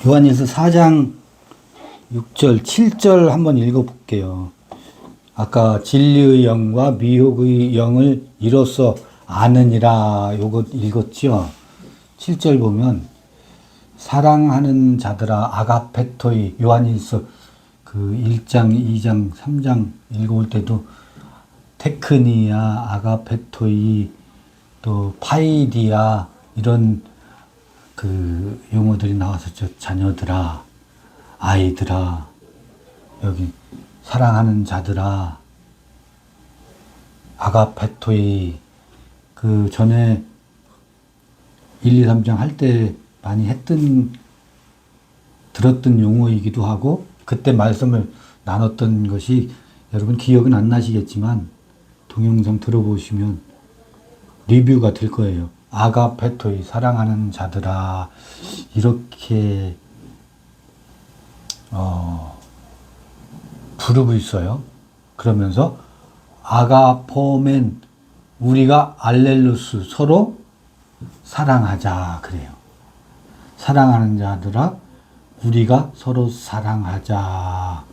요한일서 4장 6절, 7절 한번 읽어볼게요. 아까 진리의 영과 미혹의 영을 이로써 아느니라 요거 읽었죠. 7절 보면 사랑하는 자들아 아가페토이, 요한일서 그 1장, 2장, 3장 읽어올 때도 테크니아, 아가페토이, 또 파이디아 이런 그 용어들이 나왔었죠. 자녀들아, 아이들아, 여기 사랑하는 자들아, 아가페토이. 그 전에 1, 2, 3장 할 때 많이 들었던 용어이기도 하고, 그때 말씀을 나눴던 것이 여러분 기억은 안 나시겠지만 동영상 들어보시면 리뷰가 될 거예요. 아가페토이, 사랑하는 자들아, 이렇게 부르고 있어요. 그러면서 아가포멘, 우리가 알렐루스, 서로 사랑하자 그래요. 사랑하는 자들아 우리가 서로 사랑하자.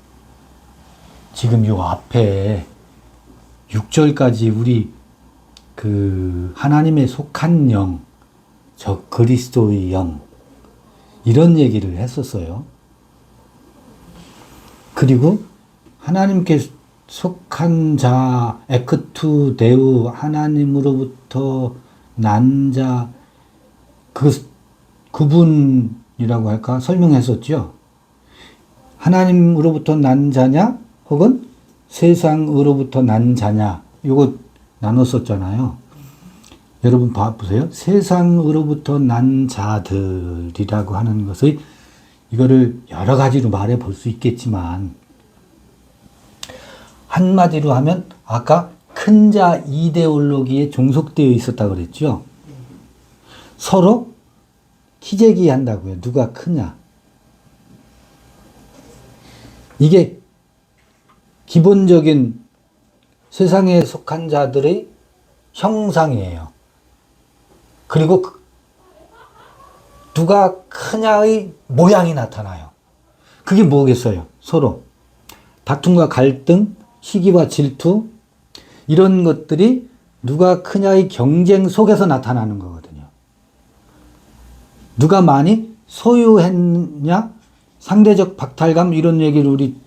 지금 요 앞에 6절까지 우리 그 하나님의 속한 영, 저 그리스도의 영, 이런 얘기를 했었어요. 그리고 하나님께 속한 자, 에크투 데우, 하나님으로부터 난 자, 그분이라고 할까? 설명했었죠. 하나님으로부터 난 자냐? 혹은 세상으로부터 난 자냐? 요거 나눴었잖아요. 여러분 봐보세요. 세상으로부터 난 자들이라고 하는 것의 이거를 여러 가지로 말해 볼 수 있겠지만, 한마디로 하면 아까 큰 자 이데올로기에 종속되어 있었다고 그랬죠. 서로 키재기 한다고요. 누가 크냐. 이게 기본적인 세상에 속한 자들의 형상이에요. 그리고 누가 크냐의 모양이 나타나요. 그게 뭐겠어요? 서로 다툼과 갈등, 시기와 질투, 이런 것들이 누가 크냐의 경쟁 속에서 나타나는 거거든요. 누가 많이 소유했냐, 상대적 박탈감, 이런 얘기를 우리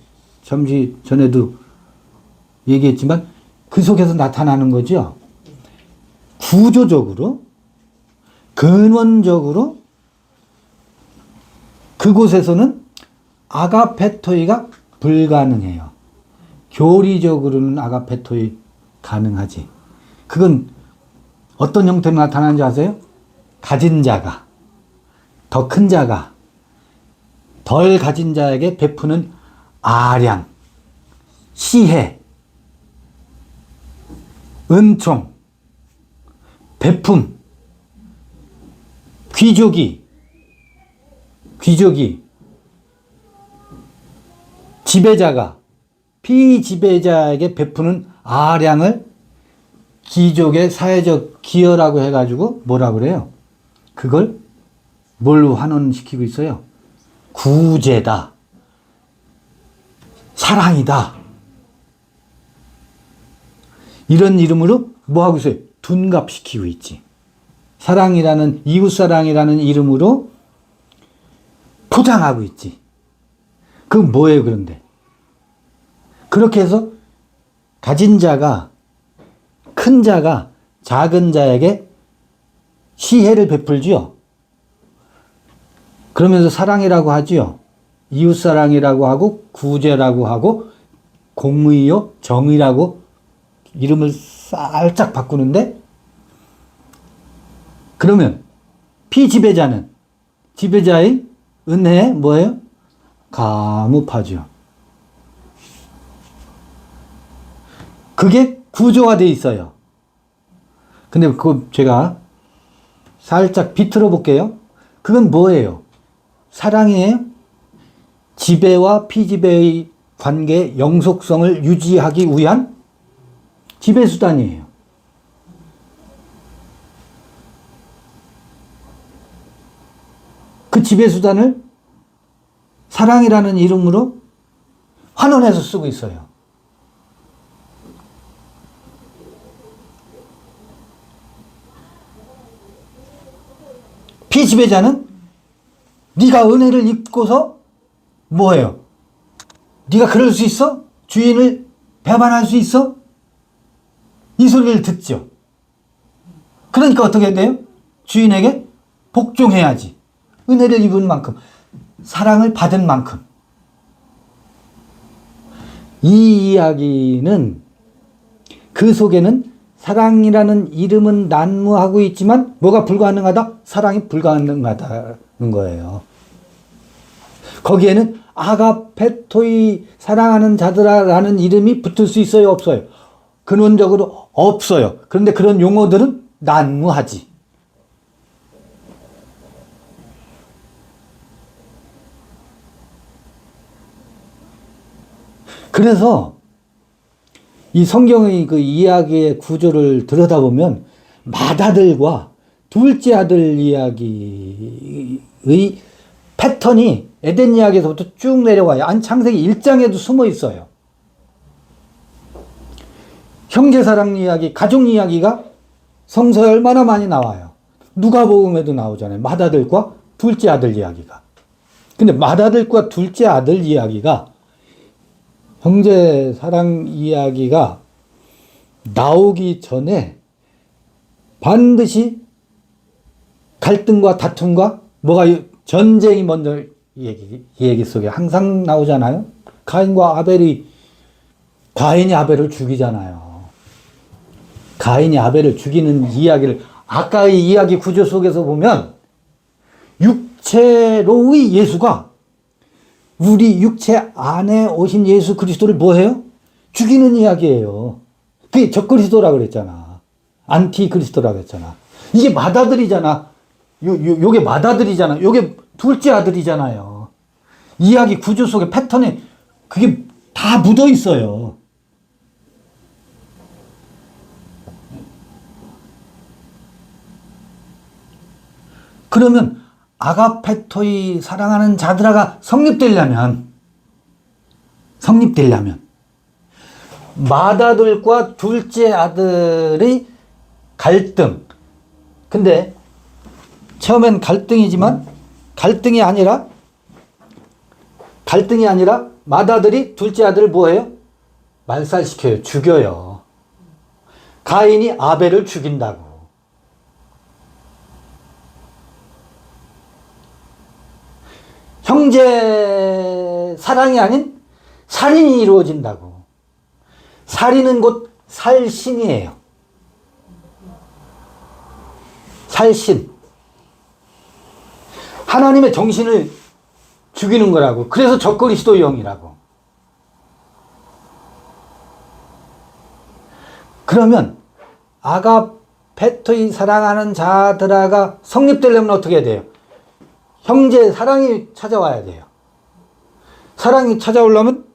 잠시 전에도 얘기했지만 그 속에서 나타나는 거죠. 구조적으로, 근원적으로 그곳에서는 아가페토이가 불가능해요. 교리적으로는 아가페토이 가능하지. 그건 어떤 형태로 나타나는지 아세요? 가진 자가, 더 큰 자가 덜 가진 자에게 베푸는 아량, 시혜, 은총, 베품, 귀족이 지배자가 피지배자에게 베푸는 아량을 귀족의 사회적 기여라고 해가지고 뭐라 그래요? 그걸 뭘로 환원시키고 있어요? 구제다, 사랑이다, 이런 이름으로 뭐 하고 있어요? 둔갑시키고 있지. 사랑이라는, 이웃사랑이라는 이름으로 포장하고 있지. 그건 뭐예요, 그런데? 그렇게 해서 가진 자가, 큰 자가 작은 자에게 시혜를 베풀지요. 그러면서 사랑이라고 하지요. 이웃사랑이라고 하고, 구제라고 하고, 공의요, 정의라고 이름을 살짝 바꾸는데, 그러면 피지배자는 지배자의 은혜에 뭐예요? 가무파죠. 그게 구조화되어 있어요. 근데 그거 제가 살짝 비틀어 볼게요. 그건 뭐예요? 사랑이에요? 지배와 피지배의 관계 영속성을 유지하기 위한 지배수단이에요. 그 지배수단을 사랑이라는 이름으로 환원해서 쓰고 있어요. 피지배자는 네가 은혜를 입고서 뭐예요? 네가 그럴 수 있어? 주인을 배반할 수 있어? 이 소리를 듣죠. 그러니까 어떻게 돼요? 주인에게 복종해야지. 은혜를 입은 만큼, 사랑을 받은 만큼. 이 이야기는 그 속에는 사랑이라는 이름은 난무하고 있지만 뭐가 불가능하다? 사랑이 불가능하다는 거예요. 거기에는 아가페토이 사랑하는 자들아라는 이름이 붙을 수 있어요? 없어요? 근원적으로 없어요. 그런데 그런 용어들은 난무하지. 그래서 이 성경의 그 이야기의 구조를 들여다보면 맏아들과 둘째 아들 이야기의 패턴이 에덴 이야기에서부터 쭉 내려와요. 창세기 1장에도 숨어 있어요. 형제사랑 이야기, 가족 이야기가 성서에 얼마나 많이 나와요. 누가복음에도 나오잖아요. 맏아들과 둘째 아들 이야기가. 근데 맏아들과 둘째 아들 이야기가, 형제사랑 이야기가 나오기 전에 반드시 갈등과 다툼과 뭐가 전쟁이 먼저 얘기 속에 항상 나오잖아요. 가인과 아벨이, 가인이 아벨을 죽이잖아요. 가인이 아벨을 죽이는 이야기를 아까의 이야기 구조 속에서 보면 육체로의 예수가 우리 육체 안에 오신 예수 그리스도를 뭐해요? 죽이는 이야기예요. 그게 적그리스도라고 그랬잖아. 안티 그리스도라고 했잖아. 이게 맏아들이잖아. 요게 맏아들이잖아. 요게 둘째 아들이잖아요. 이야기 구조 속에 패턴에 그게 다 묻어 있어요. 그러면 아가페토이 사랑하는 자들아가 성립되려면 맏아들과 둘째 아들의 갈등. 근데 처음엔 갈등이지만 갈등이 아니라 맏아들이 둘째 아들을 뭐해요? 말살시켜요. 죽여요. 가인이 아벨을 죽인다고. 형제 사랑이 아닌 살인이 이루어진다고. 살인은 곧 살신이에요. 살신. 하나님의 정신을 죽이는 거라고. 그래서 적그리스도 영이라고. 그러면 아가페토이 사랑하는 자들아가 성립되려면 어떻게 해야 돼요? 형제 사랑이 찾아와야 돼요. 사랑이 찾아오려면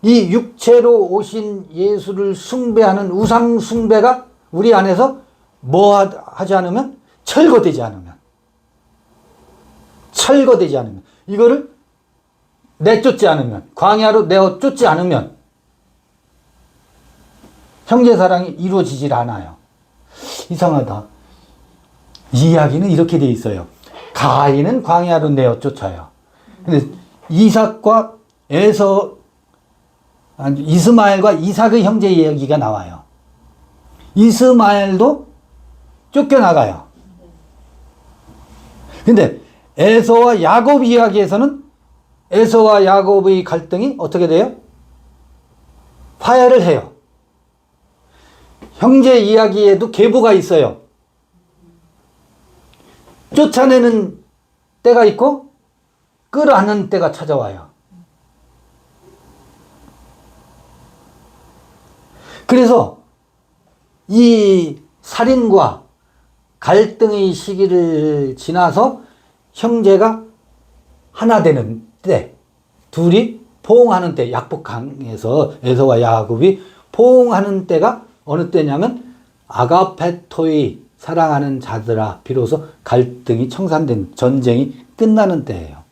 이 육체로 오신 예수를 숭배하는 우상 숭배가 우리 안에서 뭐 하지 않으면? 철거되지 않으면. 이거를 내쫓지 않으면, 광야로 내어 쫓지 않으면 형제 사랑이 이루어지질 않아요. 이상하다. 이 이야기는 이렇게 돼 있어요. 가인은 광야로 내어 쫓아요. 근데 이삭과 이스마엘과 이삭의 형제 이야기가 나와요. 이스마엘도 쫓겨나가요. 근데 에서와 야곱 이야기에서는 에서와 야곱의 갈등이 어떻게 돼요? 화해를 해요. 형제 이야기에도 계보가 있어요. 쫓아내는 때가 있고 끌어안는 때가 찾아와요. 그래서 이 살인과 갈등의 시기를 지나서 형제가 하나 되는 때, 둘이 포옹하는 때, 약복강에서 에서와 야곱이 포옹하는 때가 어느 때냐면 아가페토이 사랑하는 자들아 비로소 갈등이 청산된 전쟁이 끝나는 때예요.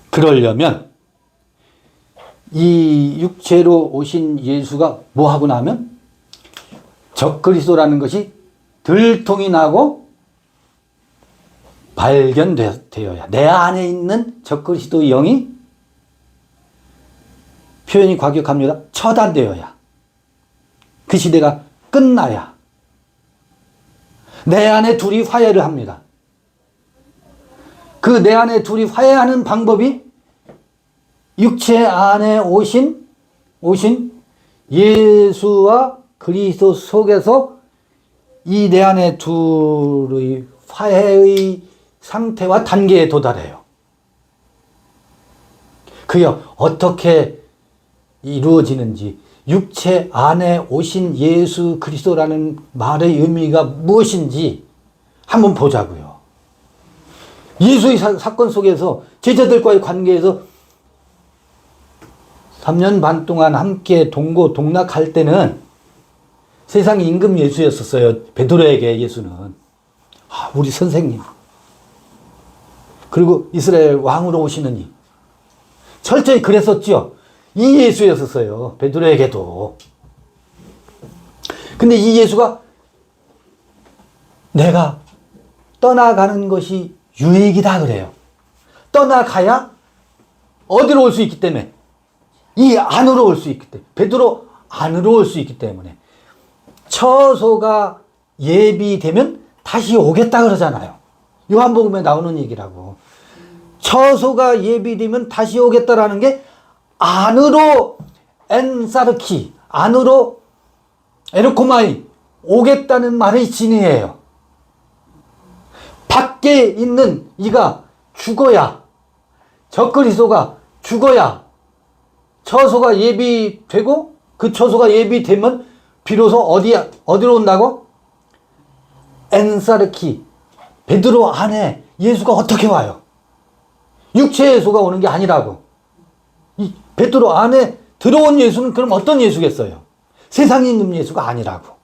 그러려면 이 육체로 오신 예수가 뭐 하고 나면 적그리스도라는 것이 들통이 나고 발견되어야, 내 안에 있는 적그리스도 영이, 표현이 과격합니다, 처단되어야, 그 시대가 끝나야 내 안에 둘이 화해를 합니다. 그 내 안에 둘이 화해하는 방법이 육체 안에 오신 예수와 그리스도 속에서 이 내 안에 둘의 화해의 상태와 단계에 도달해요. 그게 어떻게 이루어지는지, 육체 안에 오신 예수 그리스도라는 말의 의미가 무엇인지 한번 보자고요. 예수의 사건 속에서 제자들과의 관계에서 3년 반 동안 함께 동고동락할 때는 세상 임금 예수였었어요. 베드로에게 예수는. 우리 선생님. 그리고 이스라엘 왕으로 오시느니. 철저히 그랬었죠. 이 예수였었어요. 베드로에게도. 근데 이 예수가 내가 떠나가는 것이 유익이다 그래요. 떠나가야 어디로 올 수 있기 때문에, 이 안으로 올 수 있기 때문에, 베드로 안으로 올 수 있기 때문에, 처소가 예비되면 다시 오겠다 그러잖아요. 요한복음에 나오는 얘기라고. 처소가 예비되면 다시 오겠다라는 게 안으로 엔사르키, 안으로 에르코마이, 오겠다는 말의 진의예요. 밖에 있는 이가 죽어야, 적그리스도가 죽어야 처소가 예비되고, 그 처소가 예비되면 비로소 어디로 온다고? 엔사르키, 베드로 안에 예수가 어떻게 와요? 육체 예수가 오는 게 아니라고. 이 베드로 안에 들어온 예수는 그럼 어떤 예수겠어요? 세상에 있는 예수가 아니라고.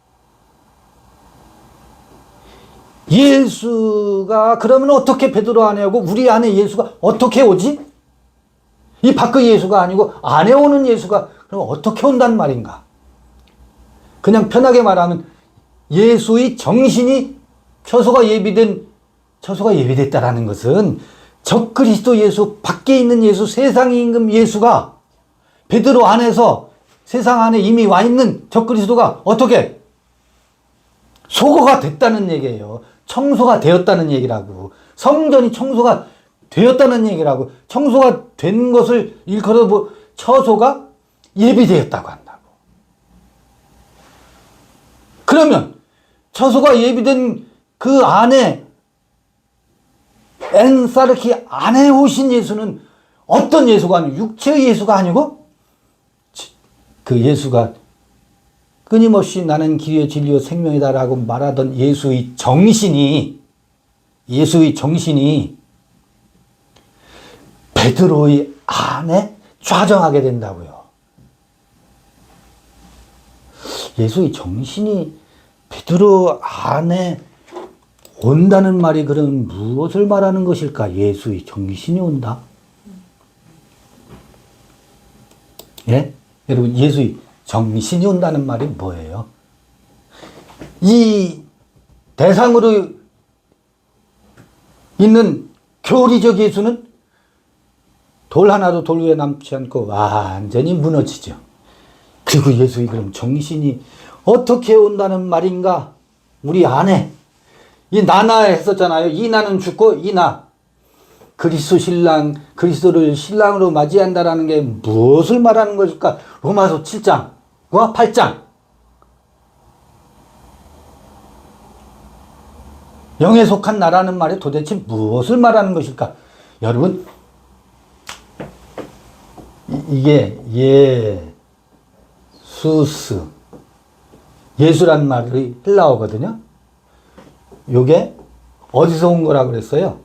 예수가 그러면 어떻게 베드로 안에 오고 우리 안에 예수가 어떻게 오지? 이 밖의 예수가 아니고 안에 오는 예수가 그럼 어떻게 온단 말인가? 그냥 편하게 말하면 예수의 정신이 처소가 예비됐다라는 것은 적그리스도 예수, 밖에 있는 예수, 세상의 임금 예수가 베드로 안에서 세상 안에 이미 와 있는 적그리스도가 어떻게 소거가 됐다는 얘기예요. 청소가 되었다는 얘기라고. 성전이 청소가 되었다는 얘기라고. 청소가 된 것을 일컬어 처소가 예비되었다고 한다고. 그러면 처소가 예비된 그 안에, 엔사르키 안에 오신 예수는 어떤 예수가 아니고, 육체의 예수가 아니고, 그 예수가 끊임없이 나는 길이요 진리요 생명이다라고 말하던 예수의 정신이 베드로의 안에 좌정하게 된다고요. 예수의 정신이 베드로 안에 온다는 말이 그럼 무엇을 말하는 것일까? 예수의 정신이 온다? 예? 여러분, 예수의 정신이 온다는 말이 뭐예요? 이 대상으로 있는 교리적 예수는 돌 하나도 돌 위에 남지 않고 완전히 무너지죠. 그리고 예수의 그럼 정신이 어떻게 온다는 말인가? 우리 안에 이 나나 했었잖아요. 이 나는 죽고 이 나. 그리스도를 신랑으로 맞이한다라는 게 무엇을 말하는 것일까? 로마서 7장과 8장. 영에 속한 나라는 말이 도대체 무엇을 말하는 것일까? 여러분, 이게 예수란 말이 헬라어거든요. 요게 어디서 온 거라고 그랬어요?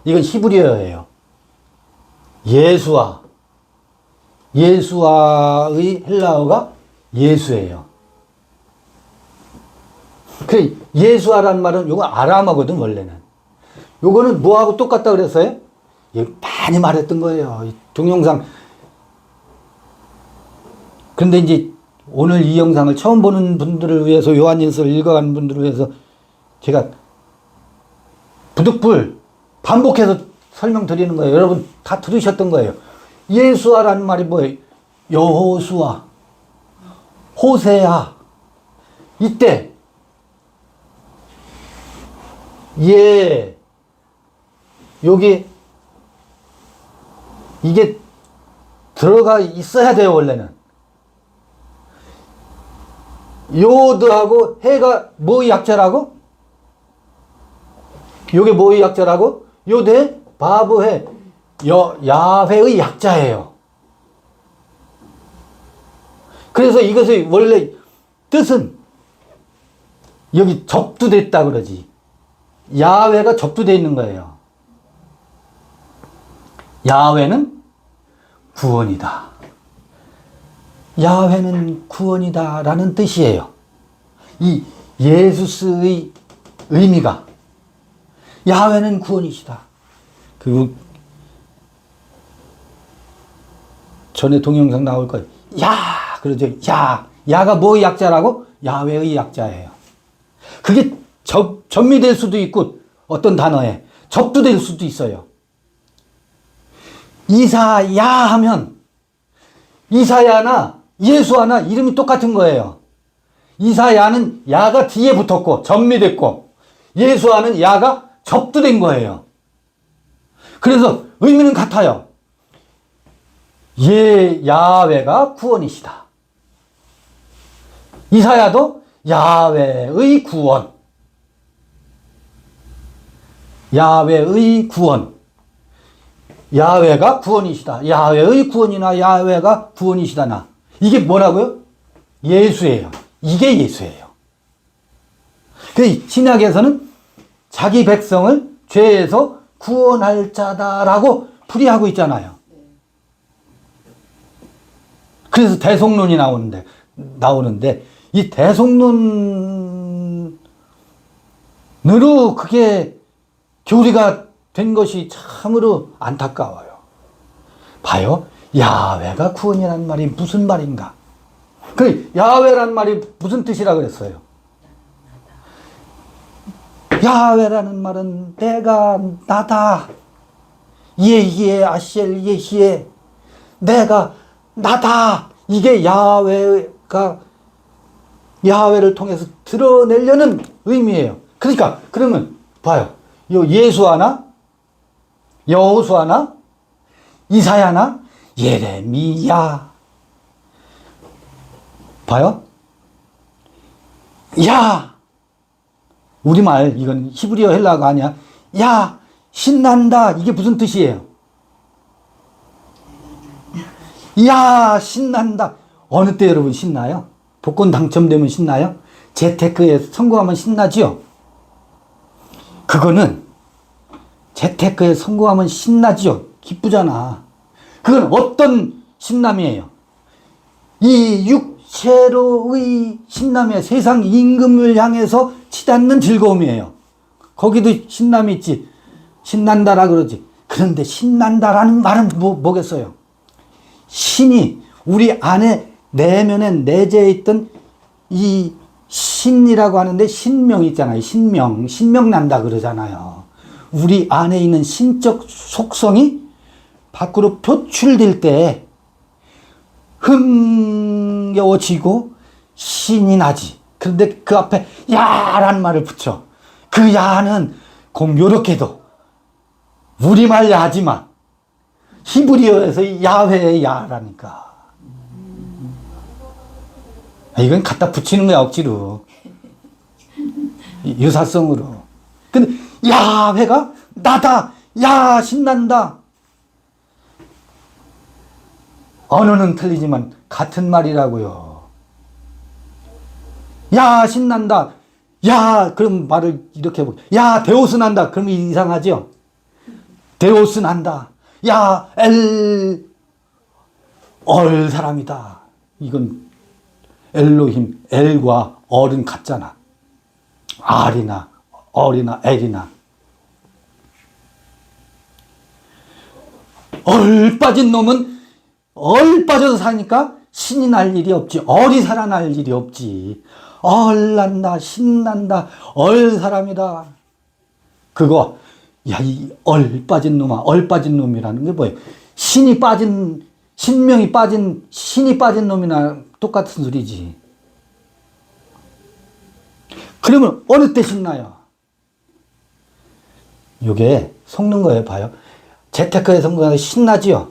이건 히브리어예요. 예수와의 헬라어가 예수예요. 그 예수아라는 말은 요거 아람어거든 원래는. 요거는 뭐하고 똑같다 그랬어요? 예, 많이 말했던 거예요. 이 동영상. 그런데 이제 오늘 이 영상을 처음 보는 분들을 위해서, 요한일서를 읽어가는 분들을 위해서 제가 부득불 반복해서 설명드리는 거예요. 여러분 다 들으셨던 거예요. 예수아라는 말이 뭐예요? 여호수아, 호세아. 이때 여기 이게 들어가 있어야 돼요. 원래는 요드하고 해가 뭐의 약자라고? 요게 뭐의 약자라고? 요드, 바브, 해, 야훼의 약자예요. 그래서 이것의 원래 뜻은 여기 접두됐다 그러지. 야훼가 접두되어 있는 거예요. 야훼는 구원이다. 야훼는 구원이다 라는 뜻이에요. 이 예수스의 의미가 야훼는 구원이시다. 그 전에 동영상 나올 거예요. 야 그러죠. 야가 뭐의 약자라고? 야훼의 약자예요. 그게 전미될 수도 있고 어떤 단어에 접두될 수도 있어요. 이사야 하면 이사야나 예수아나 이름이 똑같은 거예요. 이사야는 야가 뒤에 붙었고 전미됐고, 예수아는 야가 접두된 거예요. 그래서 의미는 같아요. 야훼가 구원이시다. 이사야도 야훼의 구원. 야훼의 구원. 야훼가 구원이시다. 야훼의 구원이나 야훼가 구원이시다나. 이게 뭐라고요? 예수예요. 이게 예수예요. 그 신약에서는 자기 백성을 죄에서 구원할 자다라고 풀이하고 있잖아요. 그래서 대속론이 나오는데 이 대속론으로 그게 교리가 된 것이 참으로 안타까워요. 봐요. 야훼가 구원이라는 말이 무슨 말인가? 그 야훼라는 말이 무슨 뜻이라 그랬어요? 야훼라는 말은 내가 나다. 예히에 아시엘 예히에 내가 나다. 이게 야훼를 통해서 드러내려는 의미예요. 그러니까 그러면 봐요. 요 예수아나 여호수아나 이사야나 예레미야 봐요. 야 우리말 이건 히브리어 헬라어가 아니야. 야 신난다. 이게 무슨 뜻이에요? 야 신난다. 어느 때 여러분 신나요? 복권 당첨되면 신나요? 재테크에 성공하면 신나지요? 그거는 재테크에 성공하면 신나지요? 기쁘잖아. 그건 어떤 신남이에요? 이 육체로의 신남이에요. 세상 임금을 향해서 치닫는 즐거움이에요. 거기도 신남이 있지. 신난다라 그러지. 그런데 신난다라는 말은 뭐겠어요? 신이 우리 안에 내면에 내재해 있던 이 신이라고 하는데 신명 있잖아요. 신명 난다 그러잖아요. 우리 안에 있는 신적 속성이 밖으로 표출될 때 흥겨워지고 신이 나지. 그런데 그 앞에 야라는 말을 붙여. 그 야는 공교롭게도 우리말 야지만 히브리어에서 야훼의 야라니까. 이건 갖다 붙이는 거야 억지로. 유사성으로. 근데 야훼가 나다. 야 신난다. 언어는 틀리지만 같은 말이라고요. 야 신난다. 야 그럼 말을 이렇게 해보. 야 데오스 난다. 그러면 이상하죠. 데오스 난다. 야 얼 사람이다. 이건 엘로힘 엘과 얼은 같잖아. 알이나 어리나 애리나 얼 빠진 놈은 얼 빠져서 사니까 신이 날 일이 없지. 얼이 살아날 일이 없지. 얼 난다, 신 난다, 얼 사람이다. 그거, 야, 이 얼 빠진 놈아, 얼 빠진 놈이라는 게 뭐예요? 신이 빠진, 신명이 빠진, 신이 빠진 놈이나 똑같은 소리지. 그러면 어느 때 신나요? 요게 속는 거예요, 봐요. 재테크에 성공해서 신나지요?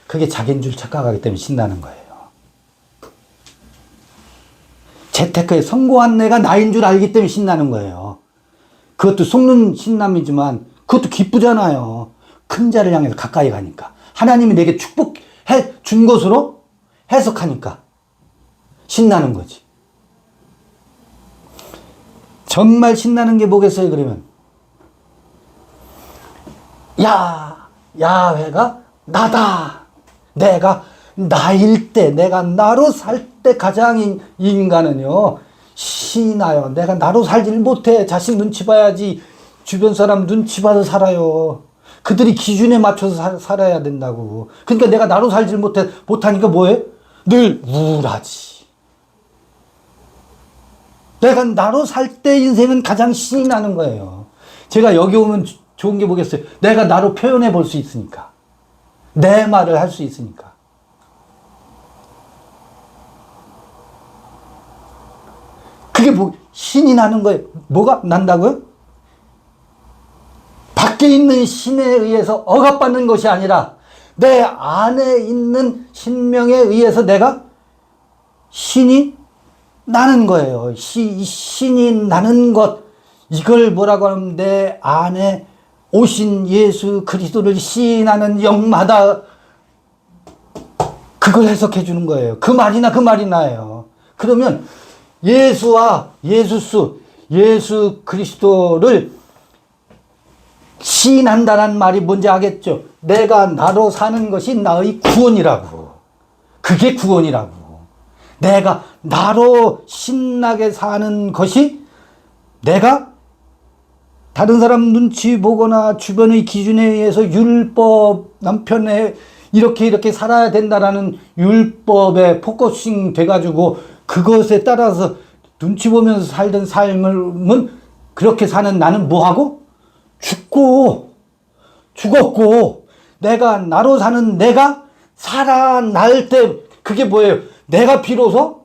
그게 자기인 줄 착각하기 때문에 신나는 거예요. 재테크에 성공한 내가 나인 줄 알기 때문에 신나는 거예요. 그것도 속는 신남이지만 그것도 기쁘잖아요. 큰 자를 향해서 가까이 가니까. 하나님이 내게 축복해 준 것으로 해석하니까 신나는 거지. 정말 신나는 게 뭐겠어요, 그러면? 야훼가 나다. 내가 나일 때, 내가 나로 살 때 가장 인간은요, 신이 나요. 내가 나로 살질 못해. 자식 눈치 봐야지. 주변 사람 눈치 봐서 살아요. 그들이 기준에 맞춰서 살아야 된다고. 그러니까 내가 나로 살질 못하니까 뭐해? 늘 우울하지. 내가 나로 살 때 인생은 가장 신이 나는 거예요. 제가 여기 오면 좋은 게 뭐겠어요? 내가 나로 표현해 볼 수 있으니까. 내 말을 할 수 있으니까. 그게 뭐, 신이 나는 거예요. 뭐가 난다고요? 밖에 있는 신에 의해서 억압받는 것이 아니라 내 안에 있는 신명에 의해서 내가 신이 나는 거예요. 신이 나는 것. 이걸 뭐라고 하면 내 안에 오신 예수 그리스도를 시인하는 영마다 그걸 해석해 주는 거예요. 그 말이나 그 말이나예요. 그러면 예수와 예수 그리스도를 시인한다는 말이 뭔지 알겠죠? 내가 나로 사는 것이 나의 구원이라고. 그게 구원이라고. 내가 나로 신나게 사는 것이 내가 다른 사람 눈치 보거나 주변의 기준에 의해서 율법, 남편에 이렇게 살아야 된다라는 율법에 포커싱 돼가지고 그것에 따라서 눈치 보면서 살던 삶은 그렇게 사는 나는 뭐하고? 죽었고, 내가 나로 사는 내가 살아날 때 그게 뭐예요? 내가 비로소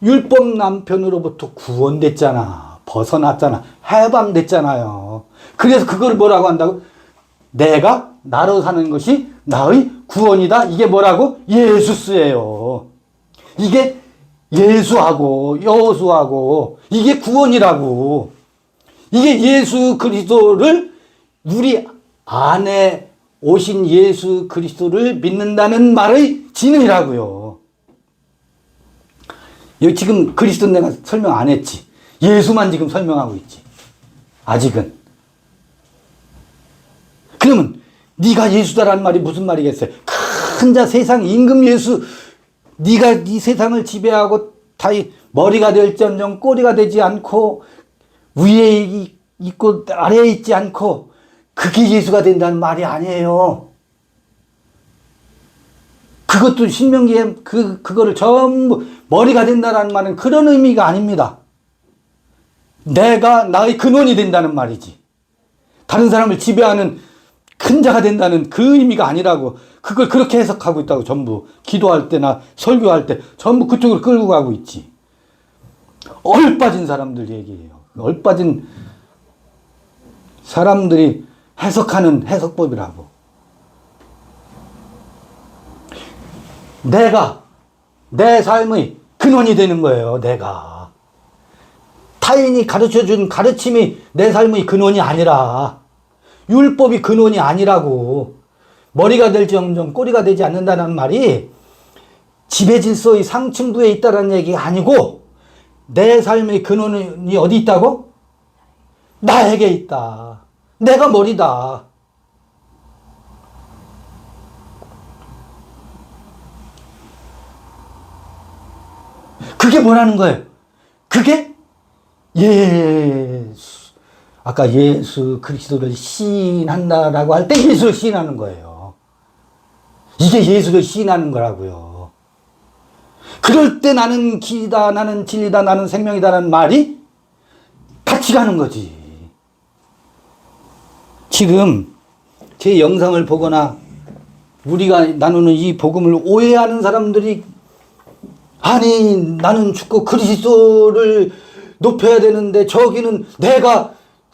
율법 남편으로부터 구원됐잖아. 벗어났잖아. 해방됐잖아요. 그래서 그걸 뭐라고 한다고? 내가 나로 사는 것이 나의 구원이다. 이게 뭐라고? 예수스예요. 이게 예수하고 여호수하고 이게 구원이라고. 이게 예수 그리스도를 우리 안에 오신 예수 그리스도를 믿는다는 말의 진리라고요. 여기 지금 그리스도 내가 설명 안 했지. 예수만 지금 설명하고 있지. 아직은. 그러면 네가 예수다라는 말이 무슨 말이겠어요? 큰 자 세상 임금 예수, 네가 이 세상을 지배하고 다 머리가 될지언정 꼬리가 되지 않고 위에 있고 아래에 있지 않고 그게 예수가 된다는 말이 아니에요. 그것도 신명기에 그거를 전부 머리가 된다는 말은 그런 의미가 아닙니다. 내가 나의 근원이 된다는 말이지. 다른 사람을 지배하는 큰 자가 된다는 그 의미가 아니라고. 그걸 그렇게 해석하고 있다고. 전부 기도할 때나 설교할 때 전부 그쪽으로 끌고 가고 있지. 얼빠진 사람들 얘기예요. 얼빠진 사람들이 해석하는 해석법이라고. 내가 내 삶의 근원이 되는 거예요. 내가 타인이 가르쳐준 가르침이 내 삶의 근원이 아니라 율법이 근원이 아니라고. 머리가 될지언정 꼬리가 되지 않는다는 말이 지배질서의 상층부에 있다는 얘기가 아니고 내 삶의 근원이 어디 있다고? 나에게 있다. 내가 머리다. 그게 뭐라는 거예요? 그게 예수, 아까 예수 그리스도를 시인한다라고 할 때 예수를 시인하는 거예요. 이게 예수를 시인하는 거라고요. 그럴 때 나는 길이다, 나는 진리다, 나는 생명이다라는 말이 같이 가는 거지. 지금 제 영상을 보거나 우리가 나누는 이 복음을 오해하는 사람들이, 아니 나는 죽고 그리스도를 높여야 되는데 저기는 내가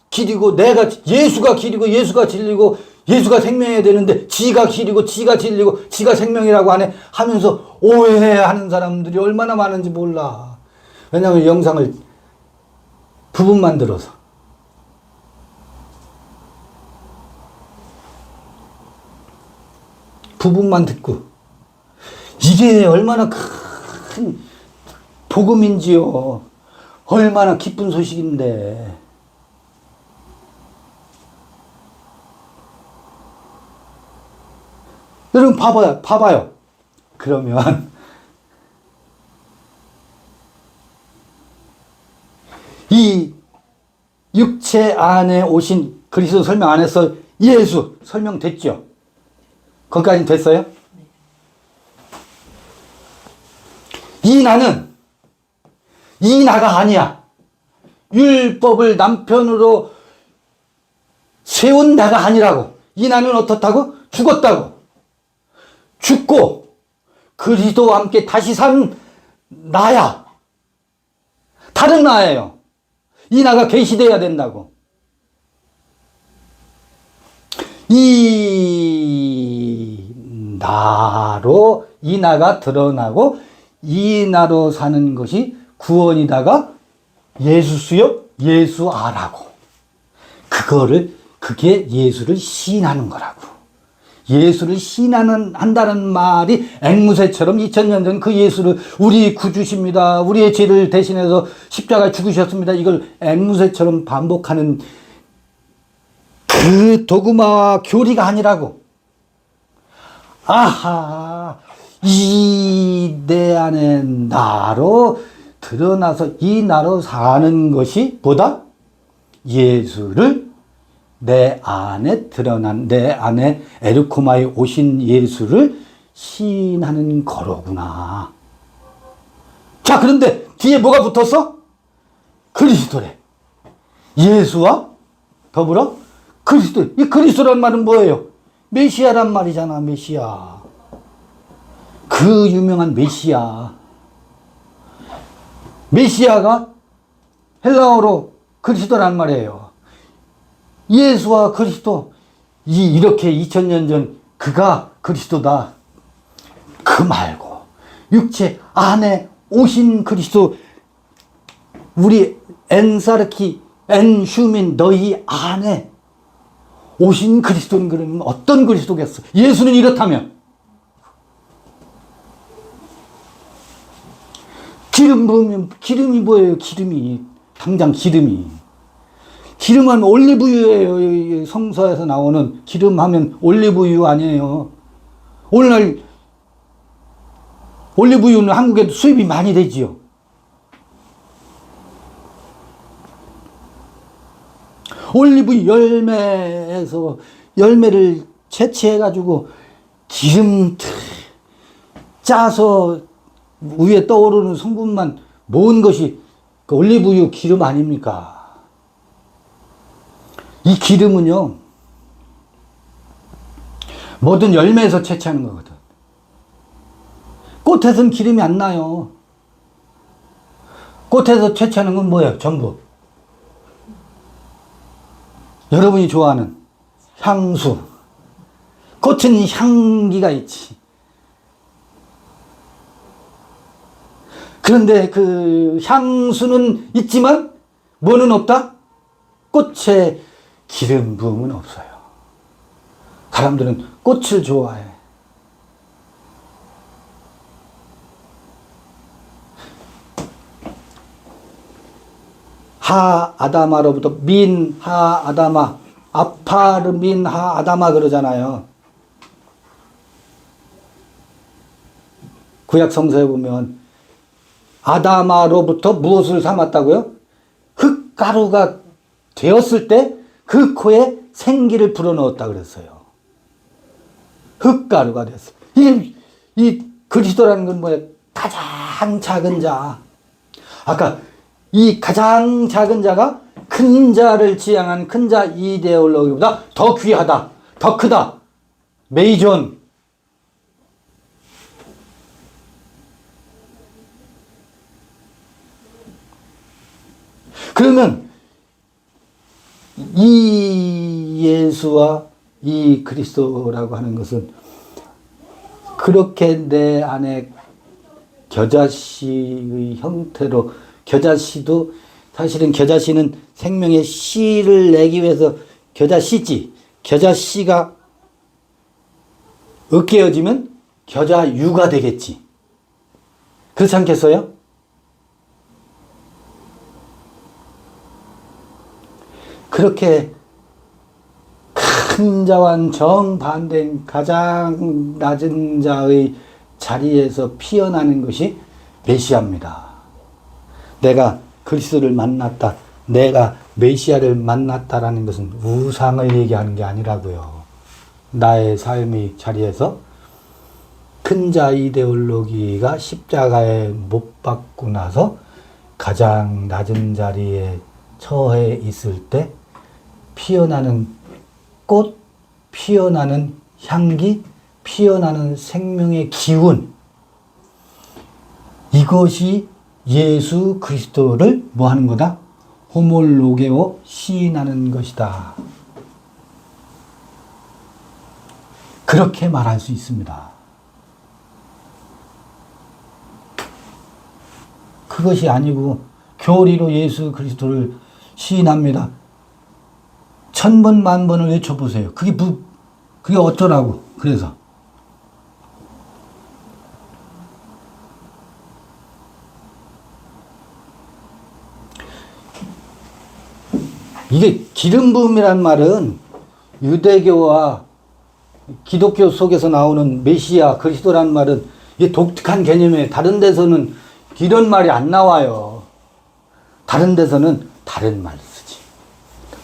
길이고 내가 예수가 길이고 예수가 진리고 예수가 생명해야 되는데 지가 길이고 지가 진리고 지가 생명이라고 하네 하면서 오해하는 사람들이 얼마나 많은지 몰라. 왜냐하면 영상을 부분만 들어서. 부분만 듣고. 이게 얼마나 큰 복음인지요. 얼마나 기쁜 소식인데. 여러분 봐봐요. 그러면 이 육체 안에 오신 그리스도 설명 안 해서 예수 설명됐죠? 거기까지 됐어요? 이 나는 이 나가 아니야. 율법을 남편으로 세운 나가 아니라고. 이 나는 어떻다고? 죽었다고. 죽고 그리스도와 함께 다시 산 나야. 다른 나예요. 이 나가 계시돼야 된다고. 이 나로 이 나가 드러나고 이 나로 사는 것이 구원이다가 예수수요? 예수아라고. 그게 예수를 시인하는 거라고. 예수를 한다는 말이 앵무새처럼 2000년 전 그 예수를 우리 구주십니다. 우리의 죄를 대신해서 십자가에 죽으셨습니다. 이걸 앵무새처럼 반복하는 그 도구마와 교리가 아니라고. 아하, 이 내 안에 나로 드러나서 이 나로 사는 것이 보다 예수를 내 안에 드러난, 내 안에 에르코마에 오신 예수를 시인하는 거로구나. 자, 그런데 뒤에 뭐가 붙었어? 그리스도래. 예수와 더불어 그리스도. 이 그리스도란 말은 뭐예요? 메시아란 말이잖아, 메시아. 그 유명한 메시아. 메시아가 헬라어로 그리스도란 말이에요. 예수와 그리스도, 이렇게 2000년 전 그가 그리스도다. 그 말고 육체 안에 오신 그리스도, 우리 엔사르키 엔슈민 너희 안에 오신 그리스도는 그러면 어떤 그리스도겠어? 예수는 이렇다면 기름 부으면 기름이 뭐예요? 기름이 당장 기름이 기름하면 올리브유예요. 성서에서 나오는 기름 하면 올리브유 아니에요. 오늘날 올리브유는 한국에도 수입이 많이 되지요. 올리브 열매에서 열매를 채취해가지고 기름 짜서 위에 떠오르는 성분만 모은 것이 그 올리브유 기름 아닙니까? 이 기름은요, 모든 열매에서 채취하는 거거든. 꽃에서는 기름이 안 나요. 꽃에서 채취하는 건 뭐예요? 전부. 여러분이 좋아하는 향수. 꽃은 향기가 있지. 그런데 그 향수는 있지만 뭐는 없다? 꽃에 기름 부음은 없어요. 사람들은 꽃을 좋아해. 하 아다마로부터 민 하 아다마, 아파르 민 하 아다마 그러잖아요. 구약 성서에 보면 아다마로부터 무엇을 삼았다고요? 흙가루가 되었을 때 그 코에 생기를 불어넣었다 그랬어요. 흙가루가 됐어요. 이 그리스도라는 건 뭐예요? 가장 작은 자. 아까 이 가장 작은 자가 큰 자를 지향한 큰 자 이데올로기보다 더 귀하다, 더 크다. 메이존. 그러면 이 예수와 이 그리스도라고 하는 것은 그렇게 내 안에 겨자씨의 형태로, 겨자씨도 사실은 겨자씨는 생명의 씨를 내기 위해서 겨자씨지, 겨자씨가 으깨어지면 겨자유가 되겠지. 그렇지 않겠어요? 그렇게 큰 자와는 정반대인 가장 낮은 자의 자리에서 피어나는 것이 메시아입니다. 내가 그리스도를 만났다, 내가 메시아를 만났다라는 것은 우상을 얘기하는 게 아니라고요. 나의 삶의 자리에서 큰 자 이데올로기가 십자가에 못 박고 나서 가장 낮은 자리에 처해 있을 때 피어나는 꽃, 피어나는 향기, 피어나는 생명의 기운, 이것이 예수 그리스도를 뭐 하는 거다? 호몰로게오 시인하는 것이다. 그렇게 말할 수 있습니다. 그것이 아니고 교리로 예수 그리스도를 시인합니다. 1000번 만번을 외쳐보세요. 그게 어쩌라고. 그래서 이게 기름 부음이란 말은 유대교와 기독교 속에서 나오는 메시아 그리스도란 말은 이게 독특한 개념이에요. 다른 데서는 이런 말이 안 나와요. 다른 데서는 다른 말을 쓰지.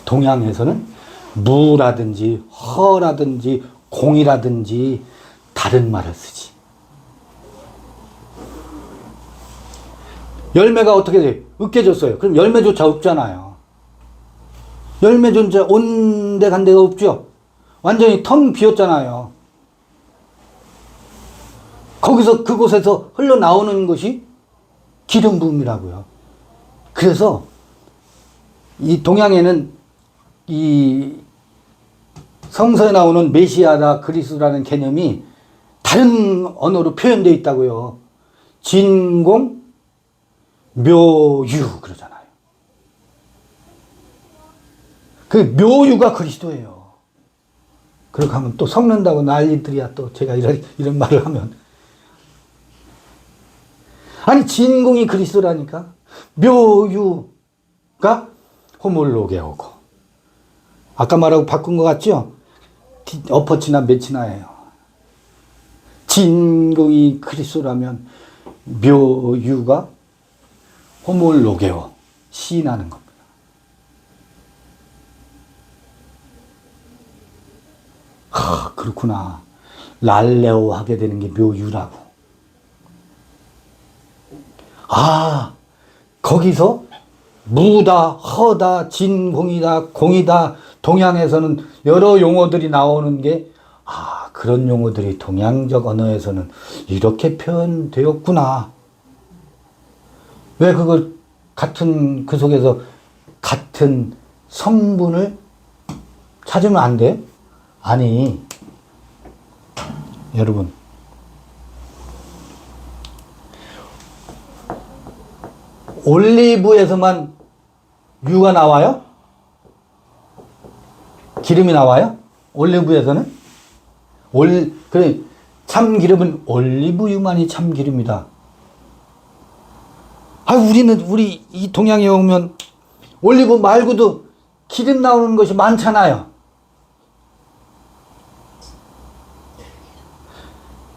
동양에서는 무라든지 허라든지 공이라든지 다른 말을 쓰지. 열매가 어떻게 돼요? 으깨졌어요. 그럼 열매조차 없잖아요. 열매조차 온데 간 데가 없죠. 완전히 텅 비었잖아요. 거기서 그곳에서 흘러나오는 것이 기름 부음이라고요. 그래서 이 동양에는 이 성서에 나오는 메시아다 그리스도라는 개념이 다른 언어로 표현되어 있다고요. 진공, 묘유 그러잖아요. 그 묘유가 그리스도예요. 그렇게 하면 또 섞는다고 난리들이야. 또 제가 이런 말을 하면. 아니 진공이 그리스도라니까. 묘유가 호몰로게오고. 아까 말하고 바꾼 것 같죠? 엎어치나 매치나예요. 진공이 그리스도라면 묘유가 호몰로게오 시인하는 겁니다. 그렇구나. 랄레오 하게 되는 게 묘유라고. 거기서 무다, 허다, 진공이다, 공이다. 동양에서는 여러 용어들이 나오는 게 그런 용어들이 동양적 언어에서는 이렇게 표현되었구나. 왜 그걸 같은 그 속에서 같은 성분을 찾으면 안 돼요? 아니, 여러분, 올리브에서만 유가 나와요? 기름이 나와요? 올리브에서는? 그래, 참기름은 올리브유만이 참기름이다. 우리 이 동양에 오면 올리브 말고도 기름 나오는 것이 많잖아요.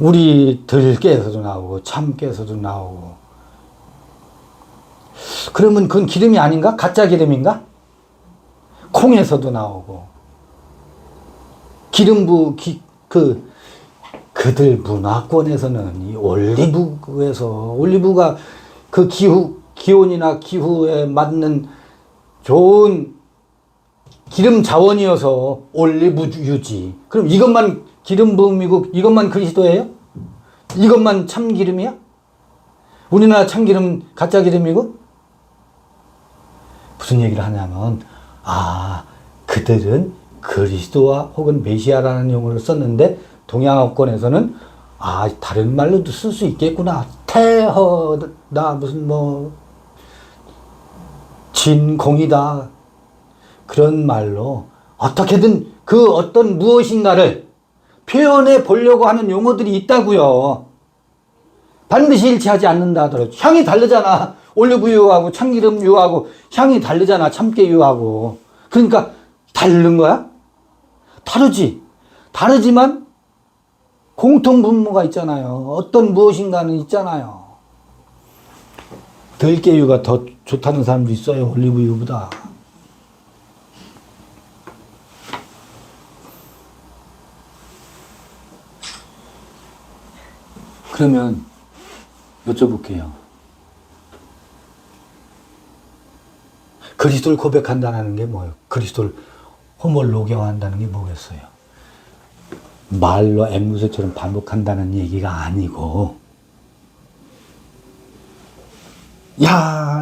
우리 들깨에서도 나오고 참깨에서도 나오고. 그러면 그건 기름이 아닌가? 가짜 기름인가? 콩에서도 나오고. 그들 문화권에서는 이 올리브가 그 기온이나 기후에 맞는 좋은 기름 자원이어서 올리브유지. 그럼 이것만 기름 부음이고 이것만 그리스도예요? 이것만 참기름이야? 우리나라 참기름 가짜 기름이고? 무슨 얘기를 하냐면 그들은 그리스도와 혹은 메시아라는 용어를 썼는데 동양어권에서는 다른 말로도 쓸 수 있겠구나. 태허다 무슨 진공이다. 그런 말로 어떻게든 그 어떤 무엇인가를 표현해 보려고 하는 용어들이 있다고요. 반드시 일치하지 않는다 하더라도 향이 다르잖아. 올리브유하고 참기름유하고 향이 다르잖아. 참깨유하고. 그러니까 다른 거야? 다르지. 다르지만 공통분모가 있잖아요. 어떤 무엇인가는 있잖아요. 들깨유가 더 좋다는 사람도 있어요. 올리브유보다. 그러면 여쭤볼게요. 그리스도를 고백한다는 게 뭐예요? 그리스도를 호몰로게한다는 게 뭐겠어요? 말로 앵무새처럼 반복한다는 얘기가 아니고,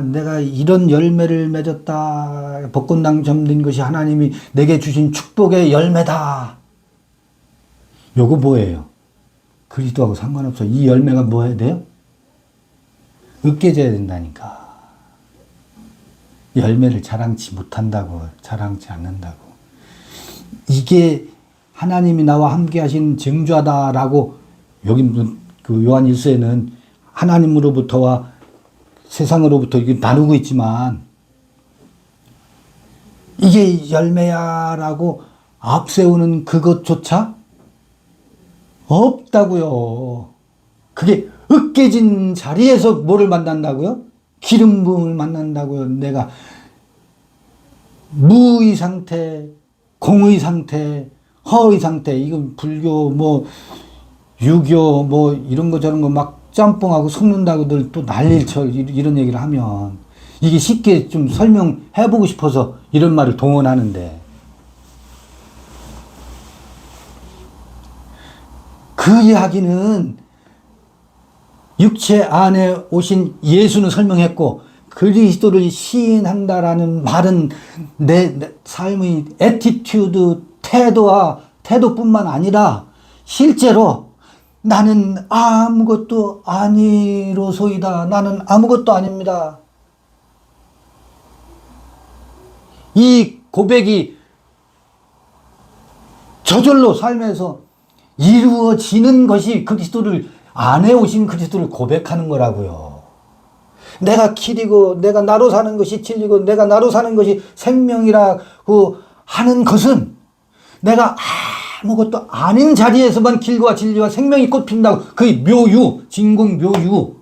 내가 이런 열매를 맺었다. 벚꽃 당첨된 것이 하나님이 내게 주신 축복의 열매다. 요거 뭐예요? 그리스도하고 상관없어. 이 열매가 뭐 해야 돼요? 으깨져야 된다니까. 열매를 자랑치 못한다고, 자랑치 않는다고. 이게 하나님이 나와 함께 하신 증거다라고, 여기 그 요한 1서에는 하나님으로부터와 세상으로부터 이게 나누고 있지만, 이게 열매야라고 앞세우는 그것조차 없다고요. 그게 으깨진 자리에서 뭐를 만난다고요? 기름 부음을 만난다고요. 내가 무의 상태, 공의 상태, 허의 상태, 이건 불교, 유교, 이런 거 저런 거 막 짬뽕하고 섞는다고들 또 난리를 쳐. 이런 얘기를 하면. 이게 쉽게 좀 설명해보고 싶어서 이런 말을 동원하는데. 그 이야기는 육체 안에 오신 예수는 설명했고, 그리스도를 시인한다라는 말은 내 삶의 애티튜드, 태도뿐만 아니라 실제로 나는 아무것도 아니로소이다. 나는 아무것도 아닙니다. 이 고백이 저절로 삶에서 이루어지는 것이 그리스도를 안에 오신 그리스도를 고백하는 거라고요. 내가 길이고 내가 나로 사는 것이 진리고 내가 나로 사는 것이 생명이라고 하는 것은 내가 아무것도 아닌 자리에서만 길과 진리와 생명이 꽃핀다고. 그게 묘유, 진공 묘유.